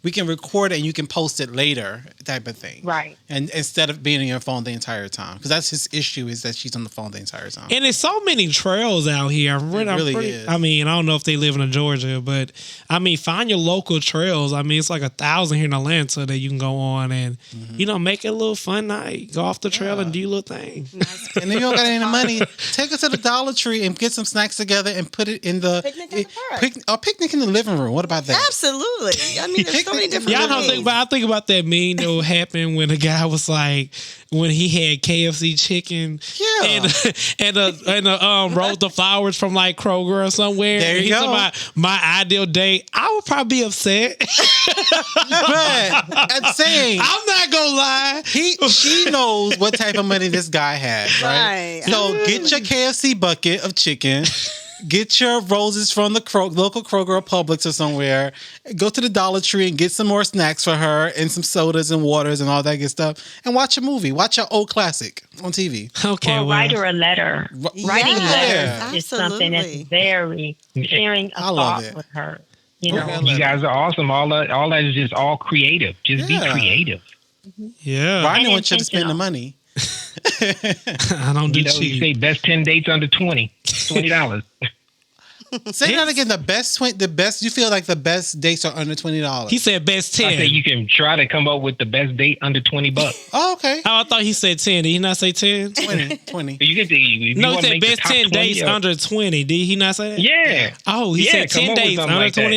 [SPEAKER 3] we can record it and you can post it later, type of thing.
[SPEAKER 5] Right.
[SPEAKER 3] And instead of being on your phone the entire time, because that's his issue is that she's on the phone the entire time.
[SPEAKER 1] And there's so many trails out here.
[SPEAKER 3] Is.
[SPEAKER 1] I mean, I don't know if they live in Georgia, but I mean, find your local trails. I mean, it's like 1,000 here in Atlanta that you can go on and, make it a little fun night. Go off the trail and do your little thing.
[SPEAKER 3] And if you don't got any money, take us to the Dollar Tree and get some snacks together and put it in the
[SPEAKER 2] Picnic in the park.
[SPEAKER 3] picnic in the living room. What about that?
[SPEAKER 2] Absolutely. I mean, there's so many different
[SPEAKER 1] Yeah, I think about that meme that happened when the guy was like, when he had KFC chicken, and rolled the flowers from like Kroger or somewhere.
[SPEAKER 3] There you
[SPEAKER 1] He's
[SPEAKER 3] go.
[SPEAKER 1] talking about my ideal date. I would probably be upset.
[SPEAKER 3] But I'm saying,
[SPEAKER 1] I'm not gonna lie.
[SPEAKER 3] she knows what type of money this guy has, right?
[SPEAKER 2] Right.
[SPEAKER 3] So get your KFC bucket of chicken. Get your roses from the local Kroger or Publix or somewhere. Go to the Dollar Tree and get some more snacks for her and some sodas and waters and all that good stuff. And watch a movie. Watch an old classic on TV.
[SPEAKER 1] Okay,
[SPEAKER 5] Or write her a letter. Writing
[SPEAKER 2] Yes,
[SPEAKER 5] letters is something that's
[SPEAKER 2] absolutely.
[SPEAKER 5] very sharing a
[SPEAKER 3] I love
[SPEAKER 5] thought
[SPEAKER 3] it.
[SPEAKER 5] with her. You know,
[SPEAKER 4] You guys are awesome. All that is just all creative. Just be creative.
[SPEAKER 1] yeah.
[SPEAKER 3] Rodney
[SPEAKER 5] And
[SPEAKER 3] wants you to spend the
[SPEAKER 5] intentional.
[SPEAKER 3] money.
[SPEAKER 1] I don't do
[SPEAKER 4] You
[SPEAKER 1] cheap.
[SPEAKER 4] say best 10 dates under $20.
[SPEAKER 3] Say that again. The best you feel like the best dates are under $20.
[SPEAKER 1] He said best 10.
[SPEAKER 4] I say you can try to come up with the best date under $20.
[SPEAKER 3] Oh, okay.
[SPEAKER 1] Oh, I thought he said 10. Did he not say 10?
[SPEAKER 3] 20.
[SPEAKER 4] You get to,
[SPEAKER 1] No, he said best 10 dates under 20. Did he not say that?
[SPEAKER 4] Yeah.
[SPEAKER 1] Oh, he said
[SPEAKER 4] come
[SPEAKER 1] 10
[SPEAKER 4] up with
[SPEAKER 1] dates
[SPEAKER 4] something
[SPEAKER 1] under
[SPEAKER 4] like that.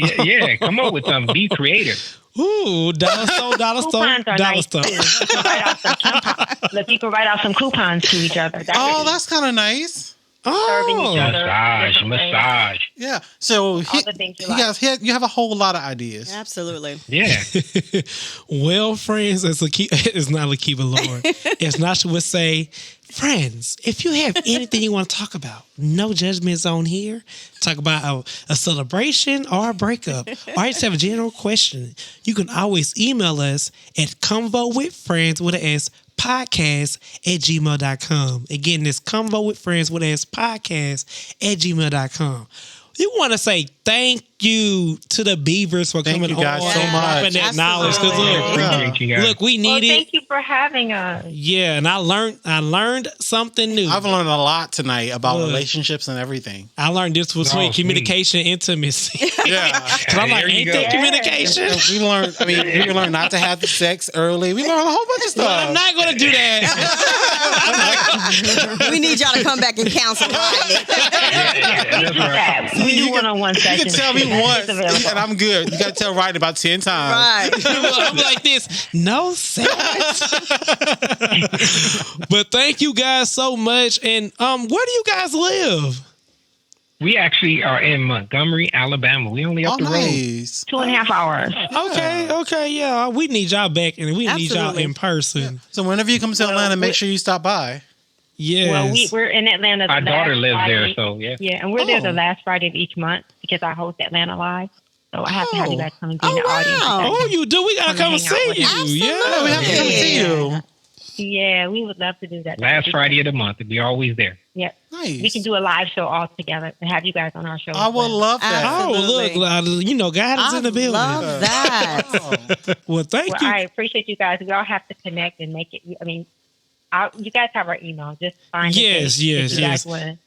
[SPEAKER 1] $20.
[SPEAKER 4] Yeah, come up with something. Be creative.
[SPEAKER 1] Ooh, dollar store,
[SPEAKER 5] coupons are
[SPEAKER 1] dollar
[SPEAKER 5] nice
[SPEAKER 1] store.
[SPEAKER 5] too. You can write off some coupons. Look, you can write off some coupons to each other. That
[SPEAKER 3] Oh,
[SPEAKER 5] really
[SPEAKER 3] that's kind of nice.
[SPEAKER 5] serving each
[SPEAKER 1] Oh,
[SPEAKER 5] other.
[SPEAKER 4] Massage.
[SPEAKER 3] Yeah. So
[SPEAKER 5] the things you like.
[SPEAKER 3] guys, you have a whole lot of ideas.
[SPEAKER 2] Absolutely.
[SPEAKER 4] Yeah.
[SPEAKER 1] well, friends, it's not Lakiba Lord. As Nasha would say, friends, if you have anything you want to talk about, no judgment zone here. Talk about a celebration or a breakup, or just have a general question. You can always email us at convowithfriends with an S podcast@gmail.com. Again, it's convowithfriends with an S podcast@gmail.com. We want to say thank you to the Beavers for
[SPEAKER 3] Thank
[SPEAKER 1] coming
[SPEAKER 3] you guys
[SPEAKER 1] on
[SPEAKER 3] so
[SPEAKER 1] and
[SPEAKER 3] much.
[SPEAKER 1] dropping that knowledge. 'Cause
[SPEAKER 4] Appreciate you guys.
[SPEAKER 1] look, we
[SPEAKER 5] Well,
[SPEAKER 1] need it.
[SPEAKER 5] thank you for having us.
[SPEAKER 1] Yeah, and I learned something new.
[SPEAKER 3] I've learned a lot tonight about
[SPEAKER 1] Good.
[SPEAKER 3] relationships and everything.
[SPEAKER 1] I learned this between
[SPEAKER 4] Oh, sweet.
[SPEAKER 1] communication and intimacy.
[SPEAKER 3] Yeah.
[SPEAKER 1] 'Cause I'm like,
[SPEAKER 4] There you
[SPEAKER 1] ain't
[SPEAKER 4] go.
[SPEAKER 1] that communication?
[SPEAKER 3] We learned not to have the sex early. We learned a whole bunch of stuff.
[SPEAKER 1] Well, I'm not going to do that.
[SPEAKER 2] We need y'all to come back and counsel Rodney.
[SPEAKER 4] That's right.
[SPEAKER 5] We do one-on-one
[SPEAKER 3] You
[SPEAKER 5] sessions.
[SPEAKER 3] can tell me once,
[SPEAKER 5] It's available.
[SPEAKER 3] and I'm good. You got to tell Ryan about 10 times.
[SPEAKER 2] Right.
[SPEAKER 1] I'm like this. No sex. But thank you guys so much. And where do you guys live?
[SPEAKER 4] We actually are in Montgomery, Alabama. We only
[SPEAKER 3] Oh,
[SPEAKER 4] up the road.
[SPEAKER 3] nice.
[SPEAKER 5] 2.5 hours.
[SPEAKER 1] Okay, yeah. We need y'all back, and we need y'all
[SPEAKER 2] Absolutely.
[SPEAKER 1] in person.
[SPEAKER 3] So whenever you come to Atlanta, make sure you stop by.
[SPEAKER 1] Yes.
[SPEAKER 5] Well, we're in Atlanta.
[SPEAKER 4] Our
[SPEAKER 5] the
[SPEAKER 4] daughter
[SPEAKER 5] last
[SPEAKER 4] lives there,
[SPEAKER 5] Friday.
[SPEAKER 4] so yeah.
[SPEAKER 5] Yeah, and we're there
[SPEAKER 3] Oh.
[SPEAKER 5] the last Friday of each month because I host Atlanta Live. So I have to have you guys come and be in the
[SPEAKER 2] Oh,
[SPEAKER 5] audience.
[SPEAKER 2] wow.
[SPEAKER 1] Oh, you do? We got to
[SPEAKER 5] Come
[SPEAKER 1] come
[SPEAKER 5] and hang out
[SPEAKER 1] see
[SPEAKER 5] with
[SPEAKER 1] you.
[SPEAKER 5] us.
[SPEAKER 1] Yeah.
[SPEAKER 3] We have to come see you.
[SPEAKER 5] Yeah, we would love to do that.
[SPEAKER 4] Last Friday of the month. We're always there.
[SPEAKER 5] Yeah.
[SPEAKER 3] Nice.
[SPEAKER 5] We can do a live show all together and have you guys on our show.
[SPEAKER 3] I would love that.
[SPEAKER 1] Oh,
[SPEAKER 2] Absolutely.
[SPEAKER 1] look, God is
[SPEAKER 2] I
[SPEAKER 1] in the building.
[SPEAKER 2] love that.
[SPEAKER 1] Well, thank
[SPEAKER 5] Well,
[SPEAKER 1] you.
[SPEAKER 5] I appreciate you guys. We all have to connect and make it. I mean, you guys have our email. Just find
[SPEAKER 1] Yes,
[SPEAKER 5] it.
[SPEAKER 1] yes,
[SPEAKER 5] if you
[SPEAKER 1] yes.
[SPEAKER 5] guys want,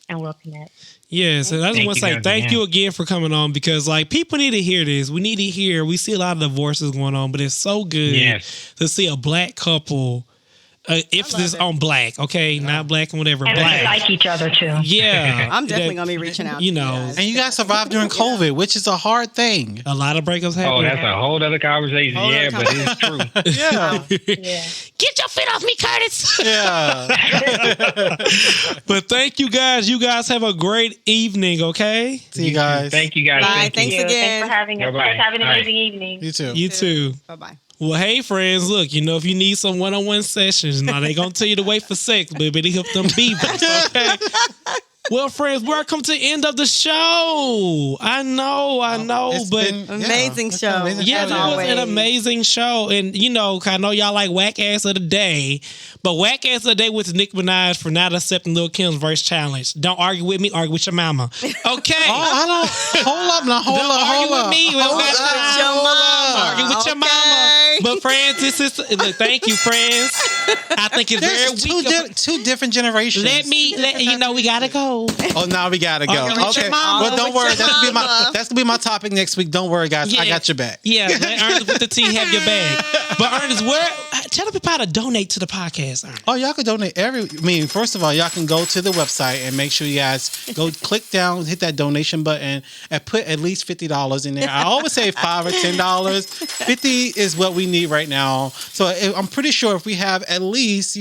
[SPEAKER 5] and we'll connect.
[SPEAKER 1] Yes, and I just
[SPEAKER 4] Thank
[SPEAKER 1] want to
[SPEAKER 4] you
[SPEAKER 1] say
[SPEAKER 4] guys
[SPEAKER 1] thank
[SPEAKER 4] again.
[SPEAKER 1] you again for coming on because, like, people need to hear this. We need to hear. We see a lot of divorces going on, but it's so good
[SPEAKER 4] Yes.
[SPEAKER 1] to see a black couple. If this on black, okay, not black and whatever,
[SPEAKER 5] And
[SPEAKER 1] black.
[SPEAKER 5] we like each other too.
[SPEAKER 1] Yeah,
[SPEAKER 2] I'm definitely
[SPEAKER 1] That-
[SPEAKER 2] going to be reaching out.
[SPEAKER 1] You
[SPEAKER 2] to
[SPEAKER 1] know,
[SPEAKER 2] guys.
[SPEAKER 3] And you guys survived during COVID, which is a hard thing.
[SPEAKER 1] a lot of breakups happen.
[SPEAKER 4] Oh, that's a whole other conversation.
[SPEAKER 3] Whole
[SPEAKER 4] Yeah,
[SPEAKER 3] other
[SPEAKER 4] but it's true.
[SPEAKER 3] Yeah.
[SPEAKER 5] Yeah.
[SPEAKER 1] Get your feet off me, Curtis.
[SPEAKER 3] Yeah.
[SPEAKER 1] But thank you guys. You guys have a great evening. Okay,
[SPEAKER 3] See you guys.
[SPEAKER 4] Thank you guys.
[SPEAKER 2] Bye.
[SPEAKER 4] Thank you.
[SPEAKER 2] Thanks
[SPEAKER 5] Thanks
[SPEAKER 2] again.
[SPEAKER 5] for having us.
[SPEAKER 4] Bye-bye.
[SPEAKER 5] Have an
[SPEAKER 4] Bye.
[SPEAKER 5] amazing evening.
[SPEAKER 3] You too.
[SPEAKER 1] you too.
[SPEAKER 2] Bye-bye.
[SPEAKER 1] Well, hey, friends, look, if you need some one-on-one sessions, now they going to tell you to wait for sex, baby. They help them Beavers, okay? Well, friends, welcome to the end of the show. I know,
[SPEAKER 3] It's
[SPEAKER 1] but
[SPEAKER 3] been-
[SPEAKER 2] Amazing
[SPEAKER 3] it's
[SPEAKER 2] show.
[SPEAKER 3] been amazing.
[SPEAKER 1] yeah,
[SPEAKER 2] As
[SPEAKER 1] it was
[SPEAKER 2] always.
[SPEAKER 1] an amazing show. And, I know y'all like Whack Ass of the Day, but Whack Ass of the Day was Nicki Minaj for not accepting Lil Kim's verse challenge. Don't argue with me, argue with your mama. Okay.
[SPEAKER 3] Hold up now. Hold
[SPEAKER 1] Don't
[SPEAKER 3] up.
[SPEAKER 1] argue
[SPEAKER 3] Hold
[SPEAKER 1] with
[SPEAKER 3] up.
[SPEAKER 1] me. We don't
[SPEAKER 3] Hold
[SPEAKER 1] got
[SPEAKER 3] up.
[SPEAKER 1] time.
[SPEAKER 2] Your mama.
[SPEAKER 1] Argue with your mama.
[SPEAKER 2] Okay.
[SPEAKER 1] But friends, look, thank you, friends. I think it's very
[SPEAKER 3] There's
[SPEAKER 1] weak.
[SPEAKER 3] two different generations.
[SPEAKER 1] Let we gotta go.
[SPEAKER 3] Oh, now we gotta go.
[SPEAKER 1] Argue with your
[SPEAKER 3] Okay.
[SPEAKER 1] mama.
[SPEAKER 3] Well, don't worry.
[SPEAKER 2] With your
[SPEAKER 3] That's gonna be my topic next week. Don't worry, guys. I got your back.
[SPEAKER 1] Yeah, let Ernest with the T have your bag. But Ernest, tell the people how to donate to the podcast, Ernest.
[SPEAKER 3] Oh, y'all can donate first of all, y'all can go to the website and make sure you guys go click down, hit that donation button, and put at least $50 in there. I always say $5 or $10. 50 is what we need right now. So I'm pretty sure if we have at least,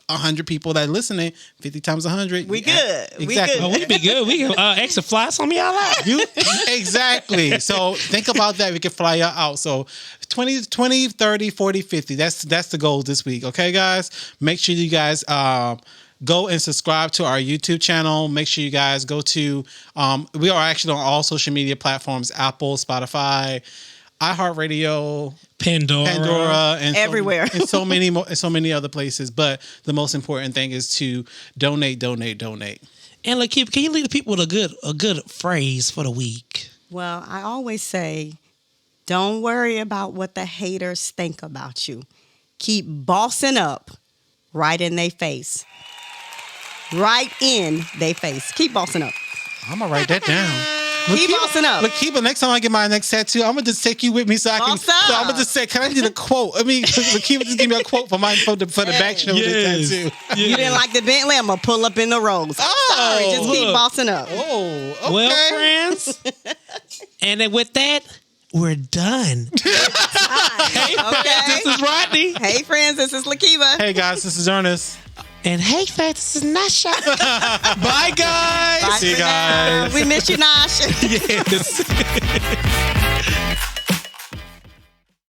[SPEAKER 3] 100 people that are listening, 50 times 100.
[SPEAKER 2] We good. We
[SPEAKER 3] Exactly.
[SPEAKER 2] good.
[SPEAKER 1] Oh, we be good. We can extra fly some of y'all out.
[SPEAKER 3] Exactly. So think about that. We can fly y'all out. So 20, 30, 40, 50. That's the goal this week. Okay, guys? Make sure you guys go and subscribe to our YouTube channel. Make sure you guys go to, we are actually on all social media platforms, Apple, Spotify, iHeartRadio, Pandora, and
[SPEAKER 2] Everywhere.
[SPEAKER 3] and so many more, and so many other places. But the most important thing is to donate.
[SPEAKER 1] And Lakeith, can you leave the people with a good phrase for the week?
[SPEAKER 2] Well, I always say, don't worry about what the haters think about you. Keep bossing up right in their face. Right in their face. Keep bossing up.
[SPEAKER 3] I'm gonna write that down.
[SPEAKER 2] Keep bossing up.
[SPEAKER 3] Lakeith, next time I get my next tattoo, I'm gonna just take you with me so I can.
[SPEAKER 2] Boss up.
[SPEAKER 3] So I'm gonna just say, can I need a quote? I mean, Lakeith, just give me a quote for the back shoulder tattoo.
[SPEAKER 2] You didn't like the Bentley? I'm going to pull up in the Rose. Sorry, just keep
[SPEAKER 1] look.
[SPEAKER 2] bossing up.
[SPEAKER 3] Oh, okay.
[SPEAKER 1] Well, friends, and then with that, we're done. Hey,
[SPEAKER 2] Okay.
[SPEAKER 1] this is Rodney.
[SPEAKER 2] Hey, friends, this is Lakiva.
[SPEAKER 3] Hey guys, this is Ernest.
[SPEAKER 1] And hey, friends, this is Nasha. Bye, guys.
[SPEAKER 2] Bye
[SPEAKER 3] See you
[SPEAKER 2] for now.
[SPEAKER 3] guys.
[SPEAKER 2] We miss you, Nash.
[SPEAKER 1] Yes.